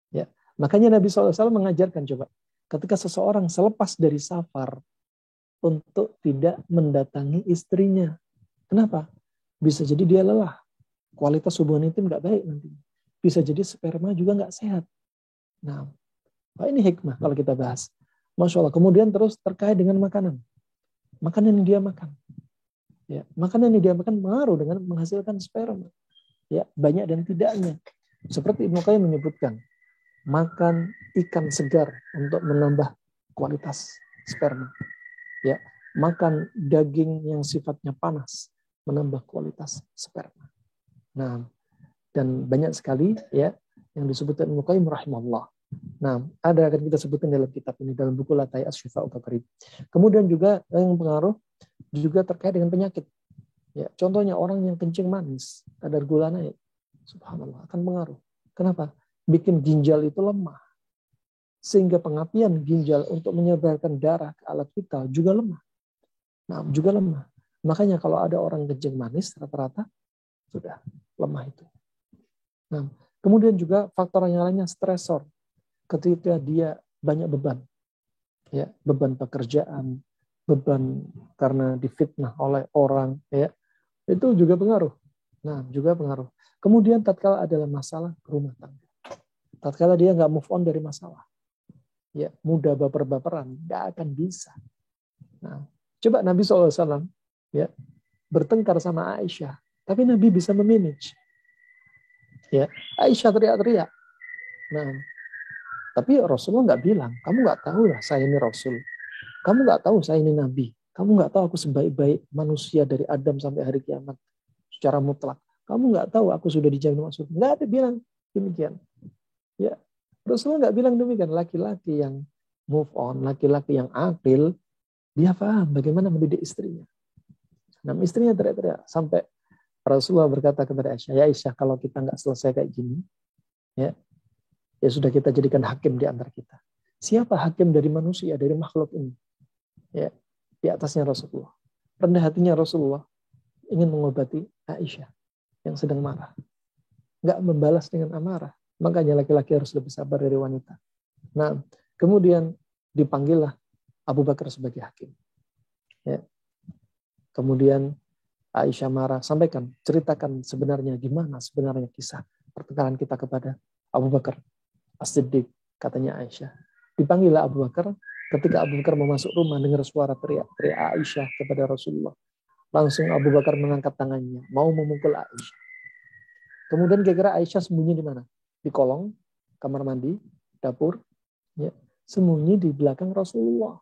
Ya, makanya Nabi SAW mengajarkan, coba, ketika seseorang selepas dari safar untuk tidak mendatangi istrinya. Kenapa? Bisa jadi dia lelah, kualitas hubungan intim nggak baik nanti. Bisa jadi sperma juga nggak sehat. Nah, ini hikmah kalau kita bahas. Masya Allah. Kemudian terus terkait dengan makanan. Makanan yang dia makan. Ya, makanan yang dia makan pengaruh dengan menghasilkan sperma. Ya, banyak dan tidaknya. Seperti Ibnu Qayyim menyebutkan, makan ikan segar untuk menambah kualitas sperma. Ya, makan daging yang sifatnya panas menambah kualitas sperma. Nah, dan banyak sekali ya yang disebutkan Ibnu Qayyim rahimahullah. Nah, ada akan kita sebutkan dalam kitab ini, dalam buku Latai Asy-Syifa'u Qarib. Kemudian juga yang pengaruh juga terkait dengan penyakit. Ya, contohnya orang yang kencing manis, kadar gula naik, subhanallah, akan pengaruh. Kenapa? Bikin ginjal itu lemah. Sehingga pengapian ginjal untuk menyebarkan darah ke alat vital juga lemah. Nah, juga lemah. Makanya kalau ada orang kencing manis, rata-rata sudah lemah itu. Nah, kemudian juga faktor yang lainnya stresor. Ketika dia banyak beban, ya, beban pekerjaan, beban karena difitnah oleh orang, ya, itu juga pengaruh. Nah, juga pengaruh. Kemudian tatkala adalah masalah rumah tangga, tatkala dia nggak move on dari masalah, ya, mudah baper-baperan, nggak akan bisa. Nah, coba Nabi SAW, ya, bertengkar sama Aisyah, tapi Nabi bisa memanage. Ya, Aisyah teriak-teriak. Nah, tapi Rasulullah nggak bilang, kamu nggak tahu lah saya ini Rasul. Kamu nggak tahu saya ini Nabi. Kamu nggak tahu aku sebaik-baik manusia dari Adam sampai hari kiamat. Secara mutlak. Kamu nggak tahu aku sudah dijamin masuk. Nggak ada bilang demikian. Ya, Rasulullah nggak bilang demikian. Laki-laki yang move on, laki-laki yang akil, dia paham bagaimana mendidik istrinya. Nah, istrinya teriak-teriak. Sampai Rasulullah berkata kepada Aisyah, ya Aisyah, kalau kita nggak selesai kayak gini, ya sudah, kita jadikan hakim di antara kita. Siapa hakim dari manusia, dari makhluk ini? Ya, di atasnya Rasulullah. Rendah hatinya Rasulullah ingin mengobati Aisyah yang sedang marah. Nggak membalas dengan amarah. Makanya laki-laki harus lebih sabar dari wanita. Nah, kemudian dipanggillah Abu Bakar sebagai hakim. Ya. Kemudian Aisyah marah, sampaikan, ceritakan sebenarnya gimana sebenarnya kisah pertengkaran kita kepada Abu Bakar As-Siddiq, katanya Aisyah. Dipanggillah Abu Bakar. Ketika Abu Bakar mau masuk rumah, dengar suara teriak-teriak Aisyah kepada Rasulullah. Langsung Abu Bakar mengangkat tangannya, mau memukul Aisyah. Kemudian kira-kira Aisyah sembunyi di mana? Di kolong, kamar mandi, dapur, ya, sembunyi di belakang Rasulullah.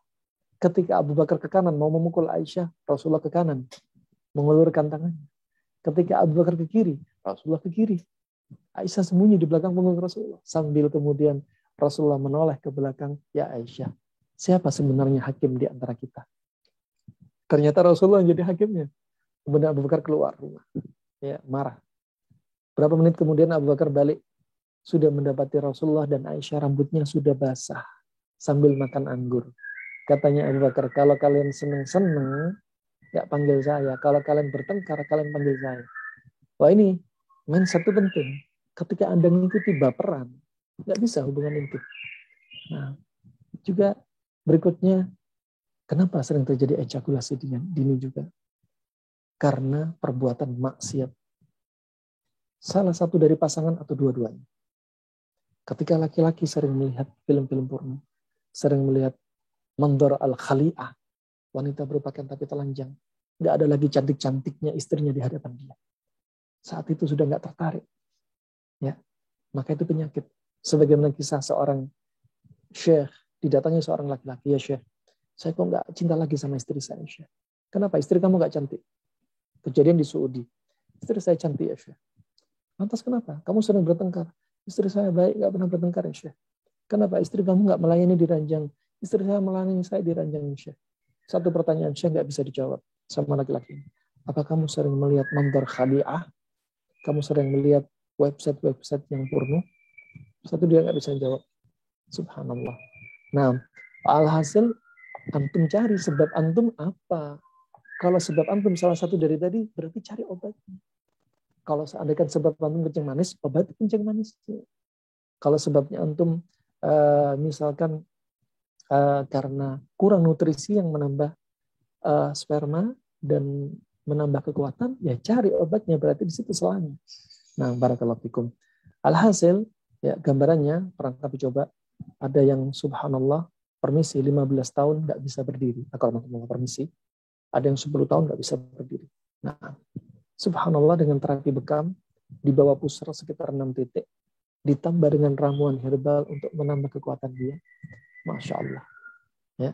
Ketika Abu Bakar ke kanan mau memukul Aisyah, Rasulullah ke kanan, mengulurkan tangannya. Ketika Abu Bakar ke kiri, Rasulullah ke kiri. Aisyah sembunyi di belakang punggung Rasulullah. Sambil kemudian Rasulullah menoleh ke belakang, ya Aisyah, siapa sebenarnya hakim di antara kita? Ternyata Rasulullah yang jadi hakimnya. Kemudian Abu Bakar keluar rumah. Ya, marah. Berapa menit kemudian Abu Bakar balik. Sudah mendapati Rasulullah dan Aisyah rambutnya sudah basah. Sambil makan anggur. Katanya Abu Bakar, kalau kalian seneng-seneng, gak panggil saya. Kalau kalian bertengkar, kalian panggil saya. Wah, ini mindset itu penting. Ketika Anda mengikuti baperan, nggak bisa hubungan intim. Nah, juga berikutnya, kenapa sering terjadi ejakulasi dini juga? Karena perbuatan maksiat. Salah satu dari pasangan atau dua-duanya. Ketika laki-laki sering melihat film-film porno, sering melihat mandor al-khali'ah, wanita berpakaian tapi telanjang, nggak ada lagi cantik-cantiknya istrinya di hadapan dia. Saat itu sudah nggak tertarik. Ya, maka itu penyakit. Sebagaimana kisah seorang syekh, didatangi seorang laki-laki, ya syekh, saya kok nggak cinta lagi sama istri saya, syekh. Kenapa? Istri kamu nggak cantik. Kejadian di Saudi. Istri saya cantik, ya syekh. Lantas kenapa? Kamu sering bertengkar. Istri saya baik, nggak pernah bertengkar, ya syekh. Kenapa? Istri kamu nggak melayani di ranjang. Istri saya melayani saya di ranjang, ya syekh. Satu pertanyaan syekh nggak bisa dijawab sama laki-laki. Apa kamu sering melihat mandar khadi'ah? Kamu sering melihat website-website yang porno? Satu dia nggak bisa jawab. Subhanallah. Nah, alhasil antum cari sebab antum apa? Kalau sebab antum salah satu dari tadi, berarti cari obatnya. Kalau seandainya sebab antum kencing manis, obat kencing manis. Kalau sebabnya antum misalkan karena kurang nutrisi yang menambah sperma dan menambah kekuatan, ya cari obatnya, berarti di situ salahnya. Nah, barakallahu fikum. Alhasil, ya gambarannya, perangkap coba, ada yang subhanallah, permisi 15 tahun nggak bisa berdiri. Nah, kalau mau permisi, ada yang 10 tahun nggak bisa berdiri. Nah, subhanallah dengan terapi bekam, di bawah pusar sekitar 6 titik, ditambah dengan ramuan herbal untuk menambah kekuatan dia. Masya Allah. Ya,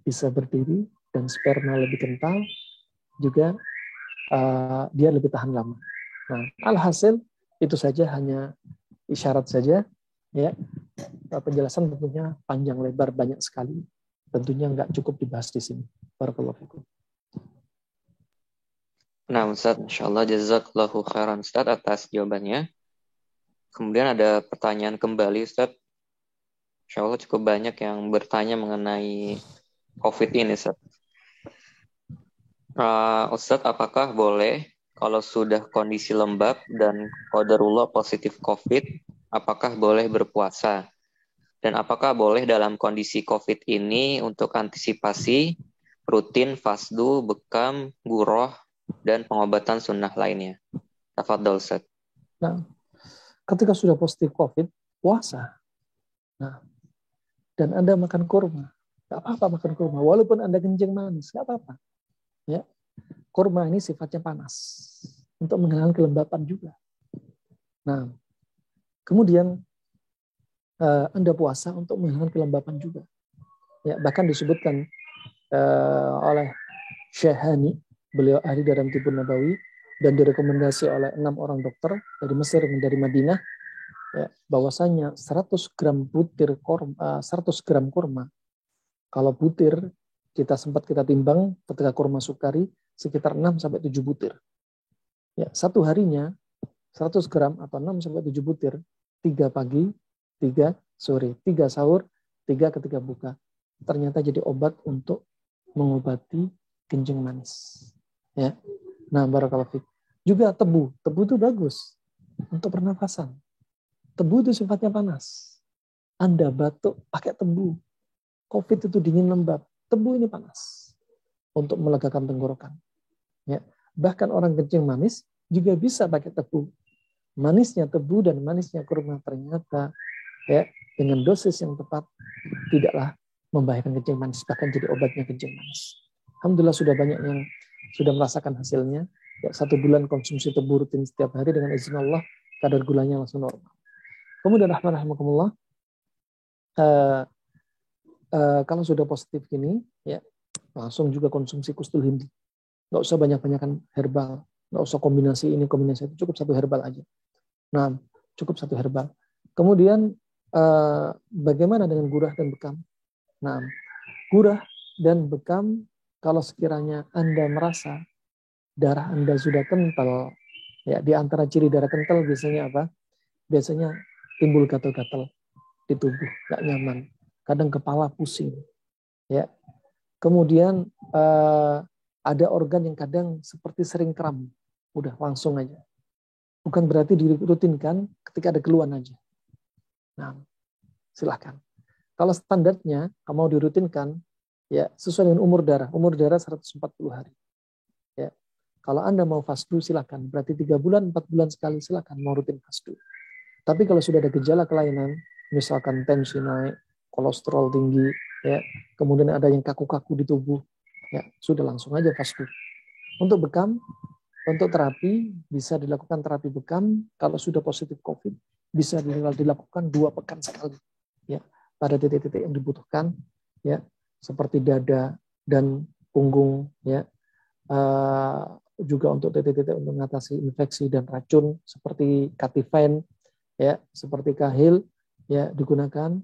bisa berdiri dan sperma lebih kental, juga dia lebih tahan lama. Nah, alhasil itu saja hanya isyarat saja, ya. Penjelasan tentunya panjang lebar banyak sekali. Tentunya nggak cukup dibahas di sini. Barakallahu fikum. Nah, Ustaz, insyaallah jazakallahu khairan Ustaz atas jawabannya. Kemudian ada pertanyaan kembali Ustaz. Insyaallah cukup banyak yang bertanya mengenai COVID ini Ustaz. Ustadz, apakah boleh kalau sudah kondisi lembab dan qadarullah positif COVID, apakah boleh berpuasa? Dan apakah boleh dalam kondisi COVID ini untuk antisipasi rutin fasdu, bekam, guroh, dan pengobatan sunnah lainnya? Tafadhol Ustadz. Nah, ketika sudah positif COVID, puasa. Nah, dan Anda makan kurma, nggak apa-apa makan kurma, walaupun Anda kencing manis, nggak apa-apa. Ya, kurma ini sifatnya panas untuk menghilangkan kelembapan juga. Nah, kemudian Anda puasa untuk menghilangkan kelembapan juga. Ya, bahkan disebutkan oleh Syahani, beliau ahli dalam Tibbun Nabawi, dan direkomendasi oleh 6 orang dokter dari Mesir dan dari Madinah, ya, bahwasanya 100 gram butir kurma, 100 gram kurma, kalau butir kita timbang ketika kurma sukari sekitar 6 sampai 7 butir. Ya, satu harinya 100 gram atau 6 sampai 7 butir, 3 pagi, 3 sore, 3 sahur, 3 ketika buka. Ternyata jadi obat untuk mengobati kencing manis. Ya. Nah, barakallahu fiik. Juga tebu. Tebu itu bagus untuk pernafasan. Tebu itu sifatnya panas. Anda batuk pakai tebu. COVID itu dingin lembab. Tebu ini panas untuk melegakan tenggorokan. Ya. Bahkan orang kencing manis juga bisa pakai tebu. Manisnya tebu dan manisnya kurma ternyata, ya, dengan dosis yang tepat tidaklah membahayakan kencing manis, bahkan jadi obatnya kencing manis. Alhamdulillah sudah banyak yang sudah merasakan hasilnya. Ya, 1 bulan konsumsi tebu rutin setiap hari, dengan izin Allah kadar gulanya langsung normal. Kemudian rahmatullah, kalau sudah positif gini, ya langsung juga konsumsi kustul hindi. Nggak usah banyak-banyakan herbal, nggak usah kombinasi ini kombinasi itu, cukup 1 herbal aja. Nah, cukup 1 herbal. Kemudian bagaimana dengan gurah dan bekam? Nah, gurah dan bekam, kalau sekiranya Anda merasa darah Anda sudah kental, ya, di antara ciri darah kental biasanya apa? Biasanya timbul gatal-gatal di tubuh, nggak nyaman. Kadang kepala pusing, ya. Kemudian ada organ yang kadang seperti sering kram, udah langsung aja. Bukan berarti dirutinkan, ketika ada keluhan aja. Nah, silahkan. Kalau standarnya, kamu mau dirutinkan, ya sesuai dengan umur darah. Umur darah 140 hari. Ya. Kalau Anda mau fasdu, silahkan. Berarti 3 bulan, 4 bulan sekali, silahkan mau rutin fasdu. Tapi kalau sudah ada gejala kelainan, misalkan tensi naik, kolesterol tinggi, ya, kemudian ada yang kaku-kaku di tubuh, ya sudah langsung aja fasdu. Untuk bekam, Untuk terapi bisa dilakukan terapi bekam kalau sudah positif COVID, bisa dilakukan 2 pekan sekali ya, pada titik-titik yang dibutuhkan ya, seperti dada dan punggung ya. Juga untuk titik-titik untuk mengatasi infeksi dan racun seperti katifen ya, seperti kahil ya, digunakan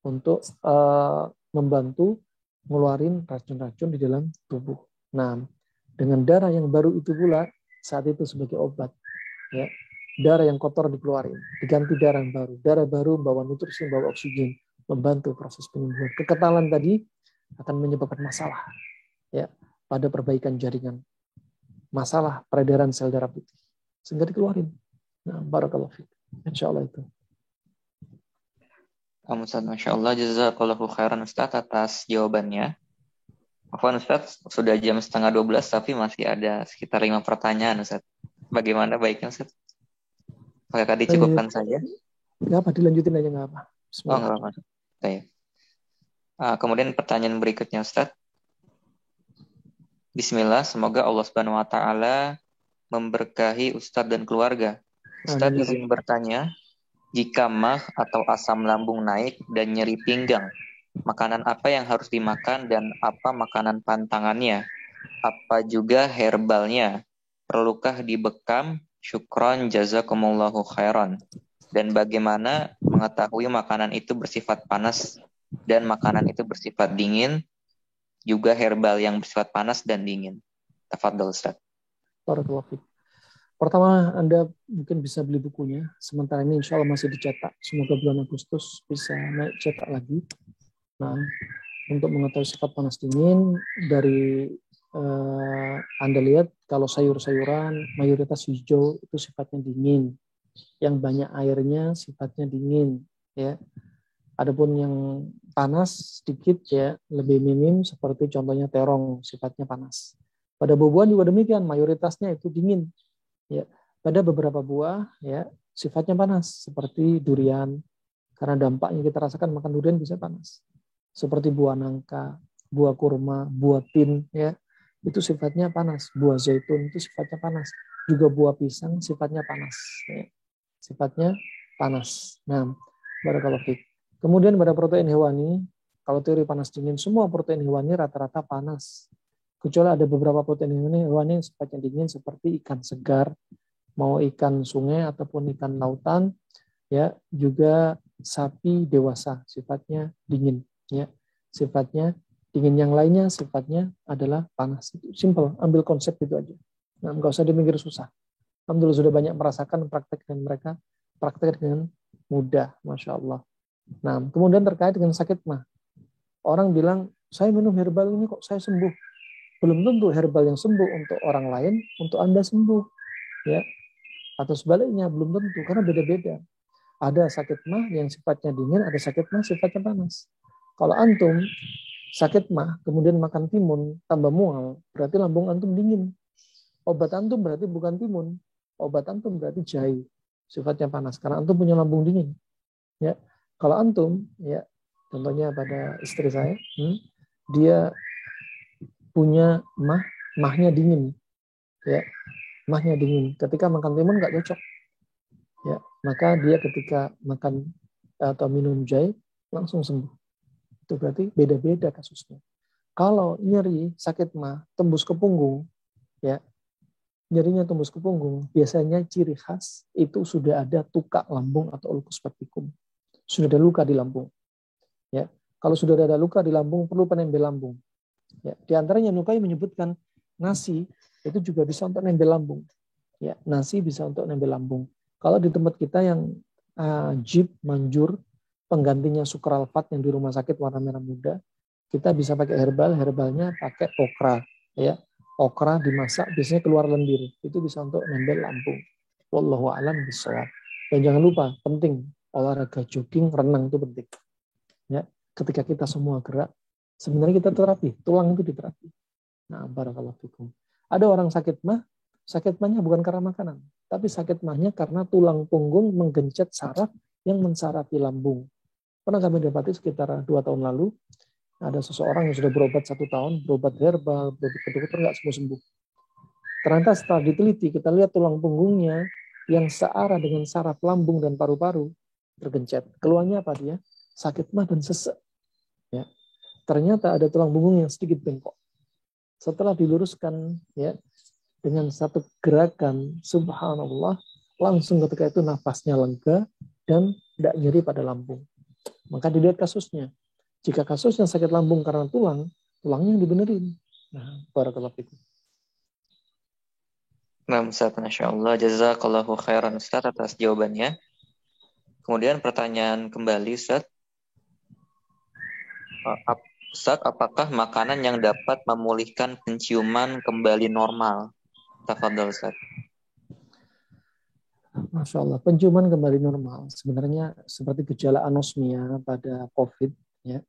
untuk membantu ngeluarin racun-racun di dalam tubuh. Nah, dengan darah yang baru itu pula saat itu sebagai obat ya, darah yang kotor dikeluarin, diganti darah yang baru. Darah baru membawa nutrisi, membawa oksigen, membantu proses penyembuhan. Kekentalan tadi akan menyebabkan masalah ya pada perbaikan jaringan, masalah peredaran sel darah putih, sehingga dikeluarin. Nah, barakallahu fiik. Insyaallah itu. Ustaz, Masya Allah, jazakallahu khairan Ustaz atas jawabannya. Afwan Ustaz, sudah jam 11:30 tapi masih ada sekitar 5 pertanyaan Ustaz. Bagaimana baiknya Ustaz? Apakah dicukupkan saja? Nggak apa, dilanjutin aja nggak apa. Oh, nggak apa. Kemudian pertanyaan berikutnya Ustaz. Bismillah, semoga Allah Subhanahu wa taala memberkahi Ustadz dan keluarga. Ustadz izin bertanya, jika mah atau asam lambung naik dan nyeri pinggang, makanan apa yang harus dimakan dan apa makanan pantangannya? Apa juga herbalnya? Perlukah dibekam? Syukron jazakumullahu khairan. Dan bagaimana mengetahui makanan itu bersifat panas dan makanan itu bersifat dingin, juga herbal yang bersifat panas dan dingin? Tafadhol Ustaz. Barakallahu fiik. Pertama, Anda mungkin bisa beli bukunya. Sementara ini insya Allah masih dicetak. Semoga bulan Agustus bisa naik cetak lagi. Nah, untuk mengetahui sifat panas dingin, dari Anda lihat kalau sayur-sayuran mayoritas hijau itu sifatnya dingin. Yang banyak airnya sifatnya dingin. Ya. Adapun yang panas sedikit ya lebih minim, seperti contohnya terong sifatnya panas. Pada buah-buahan juga demikian, mayoritasnya itu dingin. Ya, pada beberapa buah ya sifatnya panas seperti durian, karena dampaknya kita rasakan makan durian bisa panas. Seperti buah nangka, buah kurma, buah tin ya, itu sifatnya panas. Buah zaitun itu sifatnya panas. Juga buah pisang sifatnya panas ya. Sifatnya panas. Nah, barakallahu fiik. Kemudian pada protein hewani, kalau teori panas dingin, semua protein hewani rata-rata panas. Kecuali ada beberapa protein hewani yang sifatnya dingin seperti ikan segar, mau ikan sungai ataupun ikan lautan, ya juga sapi dewasa sifatnya dingin, ya sifatnya dingin. Yang lainnya sifatnya adalah panas. Itu simple, ambil konsep itu aja. Nah, nggak usah dimikir susah. Alhamdulillah sudah banyak merasakan praktek dan mereka praktek dengan mudah, masya Allah. Nah, kemudian terkait dengan sakit mah, orang bilang saya minum herbal ini kok saya sembuh. Belum tentu herbal yang sembuh untuk orang lain, untuk Anda sembuh. Ya. Atau sebaliknya, belum tentu, karena beda-beda. Ada sakit mah yang sifatnya dingin, ada sakit mah sifatnya panas. Kalau antum sakit mah, kemudian makan timun, tambah mual, berarti lambung antum dingin. Obat antum berarti bukan timun. Obat antum berarti jahe, sifatnya panas, karena antum punya lambung dingin. Ya. Kalau antum, ya contohnya pada istri saya, dia punya mahnya dingin, ya mahnya dingin. Ketika makan timun nggak cocok, ya maka dia ketika makan atau minum jahe langsung sembuh. Itu berarti beda-beda kasusnya. Kalau nyeri sakit mah tembus ke punggung, ya nyerinya tembus ke punggung, biasanya ciri khas itu sudah ada tukak lambung atau ulcus pepticum, sudah ada luka di lambung. Ya, kalau sudah ada luka di lambung perlu penembel lambung. Ya, di antaranya Nukai menyebutkan nasi itu juga bisa untuk nembel lambung. Ya, nasi bisa untuk nembel lambung. Kalau di tempat kita yang jib manjur, penggantinya sukralfat yang di rumah sakit warna merah muda, kita bisa pakai herbal. Herbalnya pakai okra. Ya, okra dimasak biasanya keluar lendir. Itu bisa untuk nembel lambung. Wallahu a'lam bishawab. Dan jangan lupa penting olahraga jogging, renang itu penting. Ya, ketika kita semua gerak, sebenarnya kita terapi, tulang itu diterapi. Nah, barakallahu fikum. Ada orang sakit mahnya bukan karena makanan, tapi sakit mahnya karena tulang punggung menggencet saraf yang mensarafi lambung. Pernah kami dapati sekitar 2 tahun lalu, ada seseorang yang sudah berobat 1 tahun, berobat herbal, berobat ke dokter, nggak sembuh-sembuh. Ternyata setelah diteliti, kita lihat tulang punggungnya yang searah dengan saraf lambung dan paru-paru tergencet. Keluarnya apa dia? Sakit mah dan sesek. Ya. Ternyata ada tulang punggung yang sedikit bengkok. Setelah diluruskan ya dengan satu gerakan, subhanallah, langsung ketika itu nafasnya lega dan tidak nyeri pada lambung. Maka dilihat kasusnya. Jika kasusnya sakit lambung karena tulangnya yang dibenerin. Nah, barakallahu fikum. Nah, Ustaz, Masya Allah. Jazakallahu khairan, Ustaz, atas jawabannya. Kemudian pertanyaan kembali, Ustaz. Ustaz, apakah makanan yang dapat memulihkan penciuman kembali normal? Tafadhol, Ustaz. Masya Allah, penciuman kembali normal. Sebenarnya seperti gejala anosmia pada COVID, ya,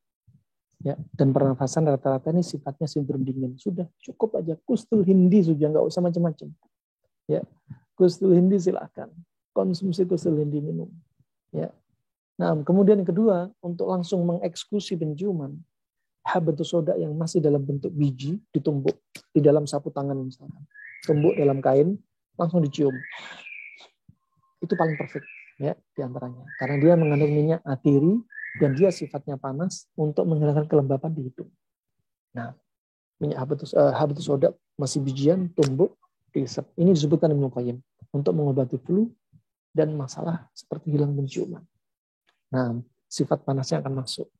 dan pernafasan rata-rata ini sifatnya sindrom dingin. Sudah cukup aja kustul hindi sudah, nggak usah macam-macam. Ya, kustul hindi silakan konsumsi kustul hindi minum. Ya. Nah, kemudian yang kedua untuk langsung mengeksekusi penciuman, habatus soda yang masih dalam bentuk biji ditumbuk di dalam sapu tangan misalkan, tumbuk dalam kain langsung dicium. Itu paling perfect ya diantaranya karena dia mengandung minyak atiri dan dia sifatnya panas untuk menghilangkan kelembapan di hidung. Nah, minyak habatus soda masih bijian tumbuk diisep. Ini disebutkan Ibnu Qayyim untuk mengobati flu dan masalah seperti hilang penciuman. Nah, sifat panasnya akan masuk.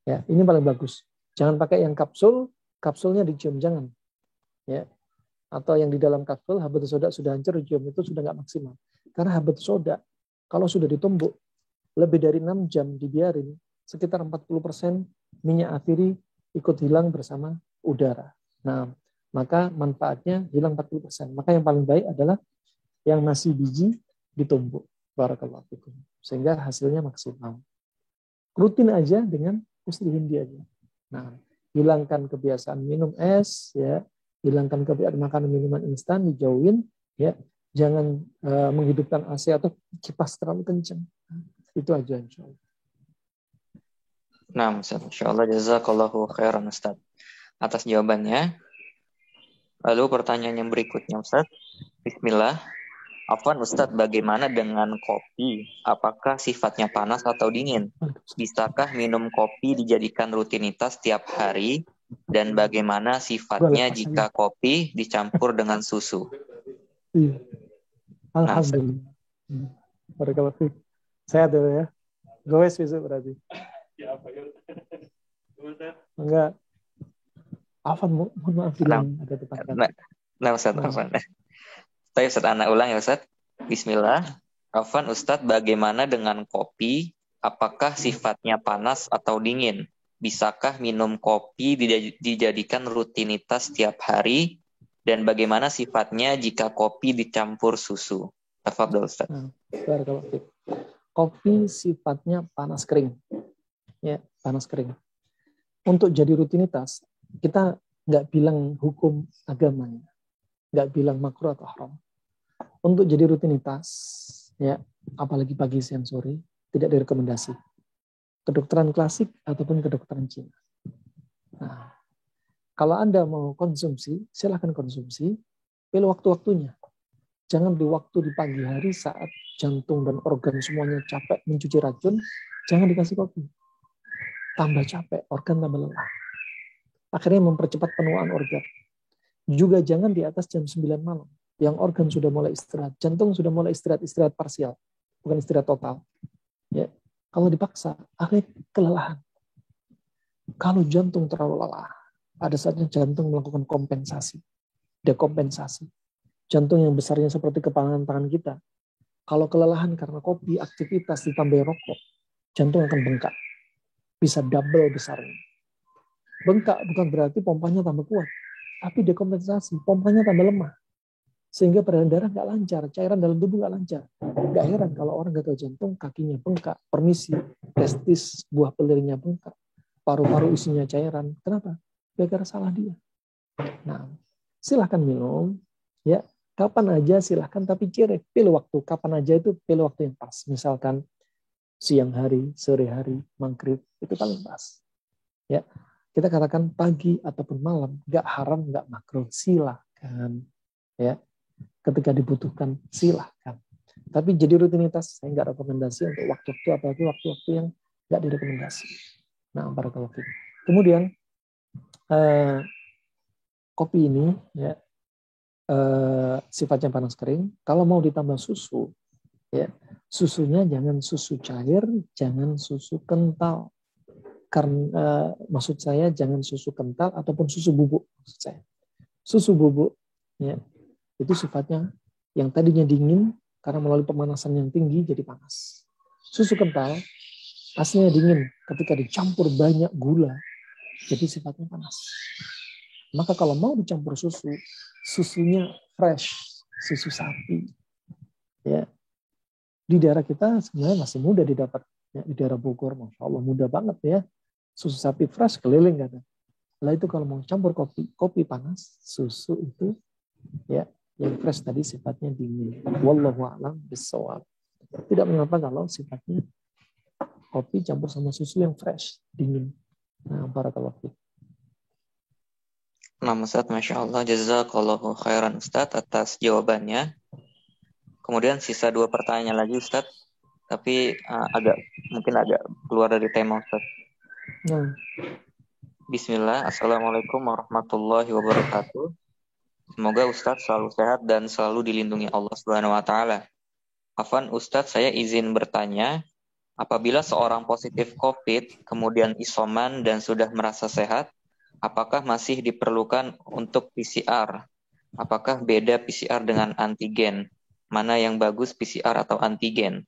Ya, ini paling bagus. Jangan pakai yang kapsulnya dicium jangan. Ya. Atau yang di dalam kapsul habatus soda sudah hancur dicium itu sudah nggak maksimal. Karena habatus soda kalau sudah ditumbuk lebih dari 6 jam dibiarin, sekitar 40% minyak atiri ikut hilang bersama udara. Nah, maka manfaatnya hilang 40%. Maka yang paling baik adalah yang masih biji ditumbuk. Barakallahu fikum. Sehingga hasilnya maksimal. Rutin aja dengan kustul hindi aja. Nah, hilangkan kebiasaan minum es, ya, hilangkan kebiasaan makan minuman instan, dijauhin, ya. Jangan menghidupkan AC atau kipas terlalu kencang. Itu aja insya Allah. Nah, Masya Allah, jazakallahu khairan, Ustaz, atas jawabannya. Lalu pertanyaan yang berikutnya, Ustaz. Bismillah. Afwan, Ustaz, bagaimana dengan kopi? Apakah sifatnya panas atau dingin? Bisakah minum kopi dijadikan rutinitas setiap hari? Dan bagaimana sifatnya jika kopi dicampur dengan susu? Iya. Alhamdulillah. Barakallahu fiik. Sehat ya. Goes besok berarti. Enggak. Afan, mohon maaf bilang ada tetangga. Nah, Ustaz, Afan. Saya Ustaz, anak ulang ya Ustaz. Bismillah. Afan, Ustaz, bagaimana dengan kopi? Apakah sifatnya panas atau dingin? Bisakah minum kopi dijadikan rutinitas setiap hari? Dan bagaimana sifatnya jika kopi dicampur susu? Tafadhol, Ustaz. Kopi sifatnya panas kering. Ya, panas kering. Untuk jadi rutinitas, kita nggak bilang hukum agamanya. Nggak bilang makruh atau haram. Untuk jadi rutinitas, ya, apalagi pagi, siang, sore, tidak direkomendasi. Kedokteran klasik ataupun kedokteran Cina. Nah, kalau Anda mau konsumsi, silahkan konsumsi, pilih waktu-waktunya. Jangan di waktu di pagi hari saat jantung dan organ semuanya capek mencuci racun, jangan dikasih kopi. Tambah capek, organ tambah lelah. Akhirnya mempercepat penuaan organ. Juga jangan di atas jam 9 malam. Yang organ sudah mulai istirahat, jantung sudah mulai istirahat parsial, bukan istirahat total. Ya. Kalau dipaksa, akhirnya kelelahan. Kalau jantung terlalu lelah, pada saatnya jantung melakukan kompensasi, dekompensasi. Jantung yang besarnya seperti kepalan tangan kita, kalau kelelahan karena kopi, aktivitas ditambah rokok, jantung akan bengkak. Bisa double besarnya. Bengkak bukan berarti pompanya tambah kuat, tapi dekompensasi, pompanya tambah lemah. Sehingga peredaran darah nggak lancar, cairan dalam tubuh nggak lancar. Nggak heran kalau orang gagal jantung, kakinya bengkak, permisi, testis, buah pelirnya bengkak, paru-paru isinya cairan. Kenapa? Gara-gara salah dia. Nah, silahkan minum, ya. Kapan aja silahkan, tapi pilih waktu. Kapan aja itu pilih waktu yang pas. Misalkan siang hari, sore hari, maghrib, itu paling pas. Ya, kita katakan pagi ataupun malam, nggak haram, nggak makruh, silahkan. ya. Ketika dibutuhkan silahkan. Tapi jadi rutinitas saya nggak rekomendasi untuk waktu-waktu, apalagi waktu-waktu yang nggak direkomendasi. Nah, barakallahu fiik. Kemudian kopi ini ya sifatnya panas kering. Kalau mau ditambah susu, ya susunya jangan susu cair, jangan susu kental. Karena maksud saya jangan susu kental ataupun susu bubuk. Maksud saya susu bubuk, ya itu sifatnya yang tadinya dingin karena melalui pemanasan yang tinggi jadi panas. Susu kental aslinya dingin, ketika dicampur banyak gula jadi sifatnya panas. Maka kalau mau dicampur susu, susunya fresh, susu sapi. Ya, di daerah kita sebenarnya masih mudah didapat. Ya, di daerah Bogor, masya Allah mudah banget ya. Susu sapi fresh keliling kata. Lah itu kalau mau campur kopi panas, susu itu ya yang fresh tadi sifatnya dingin. Wallahu a'lam bishawab. Tidak mengapa kalau sifatnya kopi campur sama susu yang fresh, dingin. Nah, barakallahu fiik. Nah, Ustaz, Masya Allah, jazakallahu khairan Ustaz atas jawabannya. Kemudian sisa 2 pertanyaan lagi Ustaz, tapi mungkin agak keluar dari tema Ustaz. Nah. Bismillah, Assalamualaikum warahmatullahi wabarakatuh. Semoga Ustaz selalu sehat dan selalu dilindungi Allah Subhanahu wa taala. Afwan Ustaz, saya izin bertanya, apabila seorang positif COVID kemudian isoman dan sudah merasa sehat, apakah masih diperlukan untuk PCR? Apakah beda PCR dengan antigen? Mana yang bagus PCR atau antigen?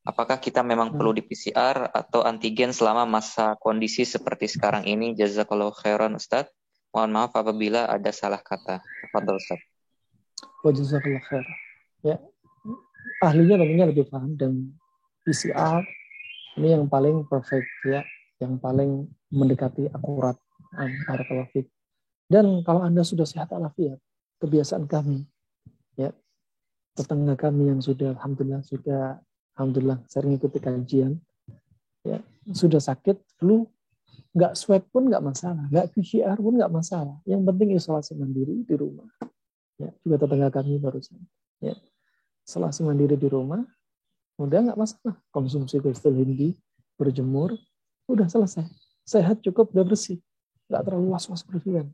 Apakah kita memang perlu di PCR atau antigen selama masa kondisi seperti sekarang ini? Jazakallahu khairan Ustaz. Mohon maaf apabila ada salah kata. Tafadhol Ustaz. Wa jazakallahu khairan. Ya. Ahlinya tentunya lebih paham, dan PCR ini yang paling perfect ya, yang paling mendekati akurat. Barakallahu fiik. Dan kalau Anda sudah sehat walafiat, kebiasaan kami ya, tetangga kami yang sudah alhamdulillah sering ikuti kajian ya, sudah sakit flu, nggak swab pun nggak masalah, nggak PCR pun nggak masalah, yang penting isolasi mandiri di rumah ya. Juga tetangga kami barusan ya, isolasi mandiri di rumah udah nggak masalah, konsumsi kristal hindi, berjemur, udah selesai, sehat cukup, udah bersih, nggak terlalu was-was berlebihan,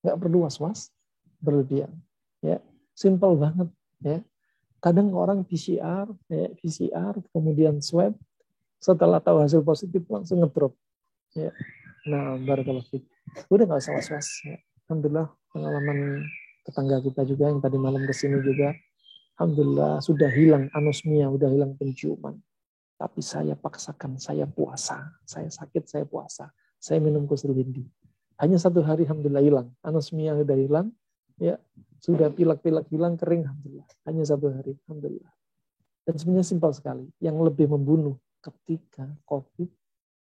nggak perlu was-was berlebihan ya, simple banget ya. Kadang orang PCR kemudian swab, setelah tahu hasil positif langsung ngedrop ya. Nah, barakallahu fiik, udah nggak usah was-was ya. Alhamdulillah, pengalaman tetangga kita juga yang tadi malam kesini juga, alhamdulillah sudah hilang anosmia, udah hilang penciuman. Tapi saya paksakan, saya puasa, saya sakit, saya puasa, saya minum kusrul hindi. Hanya 1 hari alhamdulillah hilang, anosmia udah hilang ya, sudah pilek-pilek hilang, kering alhamdulillah, hanya 1 hari alhamdulillah. Dan sebenarnya simpel sekali. Yang lebih membunuh ketika COVID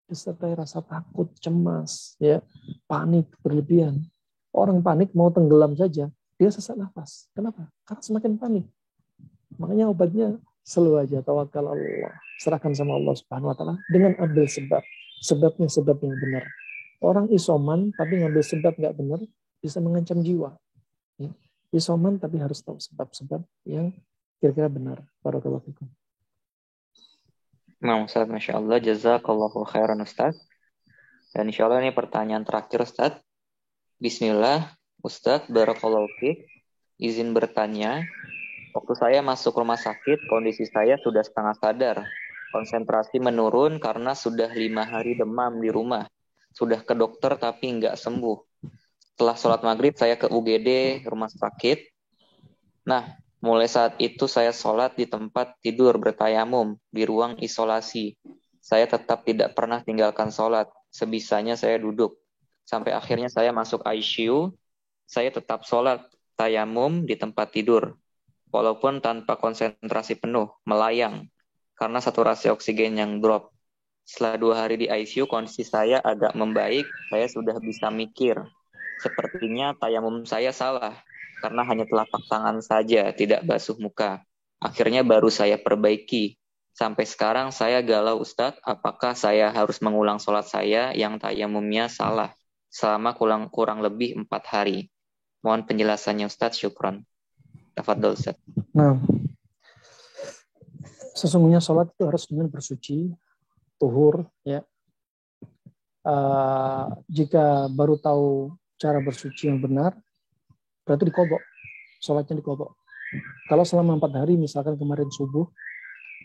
disertai rasa takut, cemas ya, panik berlebihan. Orang panik mau tenggelam saja, dia sesak nafas. Kenapa? Karena semakin panik. Makanya obatnya slow aja, tawakal Allah, serahkan sama Allah Subhanahu wa taala dengan ambil sebabnya sebab yang benar. Orang isoman tapi ngambil sebab nggak benar bisa mengancam jiwa. Isoman tapi harus tahu sebab-sebab yang kira-kira benar. Barakallahu fikum. Nah, Ustaz, Masya Allah, jazakallahu khairan Ustaz. Dan insya Allah ini pertanyaan terakhir Ustaz. Bismillah, Ustaz, barakallahu fiik. Izin bertanya, waktu saya masuk rumah sakit, kondisi saya sudah setengah sadar. Konsentrasi menurun karena sudah 5 hari demam di rumah. Sudah ke dokter tapi nggak sembuh. Setelah sholat maghrib, saya ke UGD, rumah sakit. Nah, mulai saat itu saya sholat di tempat tidur bertayamum, di ruang isolasi. Saya tetap tidak pernah tinggalkan sholat. Sebisanya saya duduk. Sampai akhirnya saya masuk ICU, saya tetap sholat tayamum di tempat tidur. Walaupun tanpa konsentrasi penuh, melayang. Karena saturasi oksigen yang drop. Setelah 2 hari di ICU, kondisi saya agak membaik. Saya sudah bisa mikir. Sepertinya tayamum saya salah. Karena hanya telapak tangan saja, tidak basuh muka. Akhirnya baru saya perbaiki. Sampai sekarang saya galau Ustadz, apakah saya harus mengulang sholat saya yang tayamumnya salah selama kurang lebih 4 hari. Mohon penjelasannya Ustadz, syukron. Tafadhol Ustaz. Nah, sesungguhnya sholat itu harus dengan bersuci, tuhur, ya. Jika baru tahu cara bersuci yang benar, berarti dikobok, sholatnya dikobok. Kalau selama 4 hari, misalkan kemarin subuh,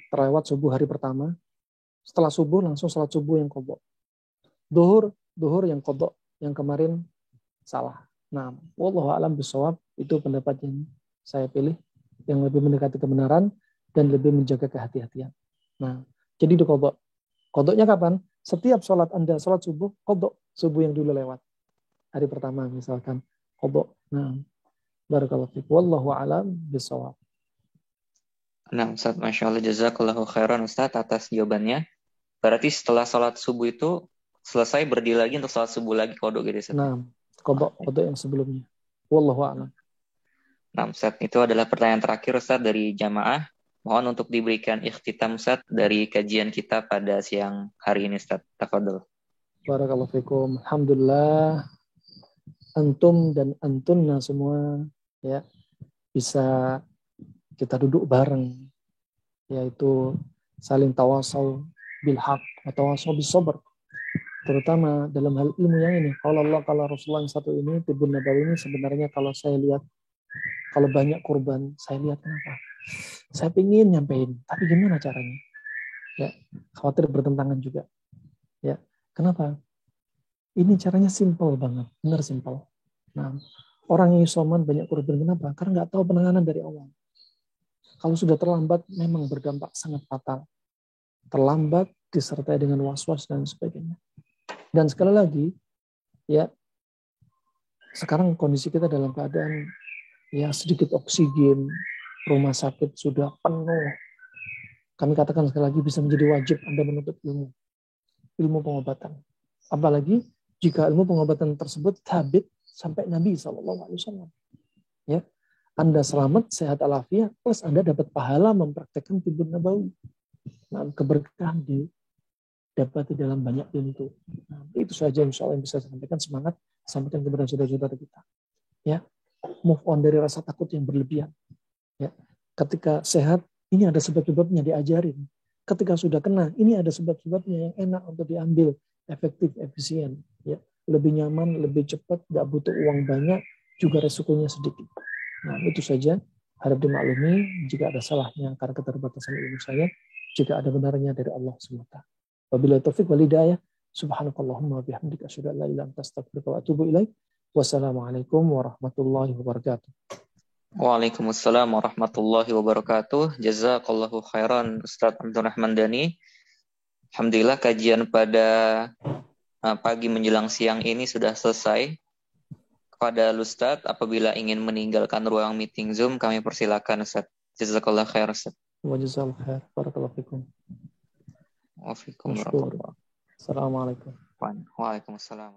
terlewat subuh hari pertama, setelah subuh langsung sholat subuh yang kobok. Duhur yang kodok, yang kemarin salah. Nah, wallahu a'lam bishawab, itu pendapat yang saya pilih, yang lebih mendekati kebenaran dan lebih menjaga kehati-hatian. Nah, jadi dikodok. Kodoknya kapan? Setiap sholat Anda, sholat subuh, kodok subuh yang dulu lewat. Hari pertama misalkan, kodok. Nah, barakallahu fiik. Wallahu a'lam bishawab. Nah, Ustaz, Masya Allah, jazakallahu khairan Ustaz atas jawabannya. Berarti setelah sholat subuh itu selesai berdiri lagi untuk sholat subuh lagi kodok gitu Ustaz. Nah, kodok yang sebelumnya. Wallahu a'lam. Nah, Ustaz, itu adalah pertanyaan terakhir Ustaz dari jamaah. Mohon untuk diberikan ikhtitam Ustaz dari kajian kita pada siang hari ini Ustaz. Tafadhol. Barakallahu fikum. Alhamdulillah, antum dan antunna semua ya bisa kita duduk bareng, yaitu saling tawasau bil haq atau tawasau bis sabr, terutama dalam hal ilmu yang ini. Kalau Allah, kalau Rasulullah yang satu ini, Tibbun Nabawi ini, sebenarnya kalau saya lihat, kalau banyak korban, saya lihat kenapa? Saya ingin nyampein, tapi gimana caranya? Ya, khawatir bertentangan juga. Ya, kenapa? Ini caranya simpel banget, benar simpel. Nah, orang yang isoman banyak korban, kenapa? Karena nggak tahu penanganan dari awal. Kalau sudah terlambat, memang berdampak sangat fatal. Terlambat disertai dengan was-was dan sebagainya. Dan sekali lagi, ya, sekarang kondisi kita dalam keadaan ya sedikit oksigen, rumah sakit sudah penuh. Kami katakan sekali lagi, bisa menjadi wajib Anda menuntut ilmu pengobatan. Apalagi jika ilmu pengobatan tersebut tabit sampai Nabi SAW. Ya, Anda selamat, sehat alafiat, plus Anda dapat pahala mempraktekkan Tibbun Nabawi. Nah, keberkahan dapat di dalam banyak pintu. Nah, itu saja insya Allah yang bisa saya sampaikan. Semangat, sampaikan kepada saudara-saudara kita. Ya, move on dari rasa takut yang berlebihan. Ya, ketika sehat, ini ada sebab-sebabnya diajarin. Ketika sudah kena, ini ada sebab-sebabnya yang enak untuk diambil, efektif, efisien. Ya, lebih nyaman, lebih cepat, nggak butuh uang banyak, juga resikonya sedikit. Nah, itu saja. Harap dimaklumi jika ada salahnya karena keterbatasan ilmu saya, jika ada benarnya dari Allah SWT. Wabillahi taufiq wal hidayah. Subhanakallahumma wa bihamdika asyhadu an la ilaha illa anta astaghfiruka wa atubu ilaik. Wassalamualaikum warahmatullahi wabarakatuh. Waalaikumsalam warahmatullahi wabarakatuh. Jazakallahu khairan Ustaz Abdul Rahman Dhani. Alhamdulillah kajian pada pagi menjelang siang ini sudah selesai. Kepada Ustaz, apabila ingin meninggalkan ruang meeting Zoom, kami persilakan Ustaz. Jazakallahu khair Ustaz. Wa jazakallahu khair. Barakallahu fikum. Waalaikumsalam. Assalamualaikum. Waalaikumsalam.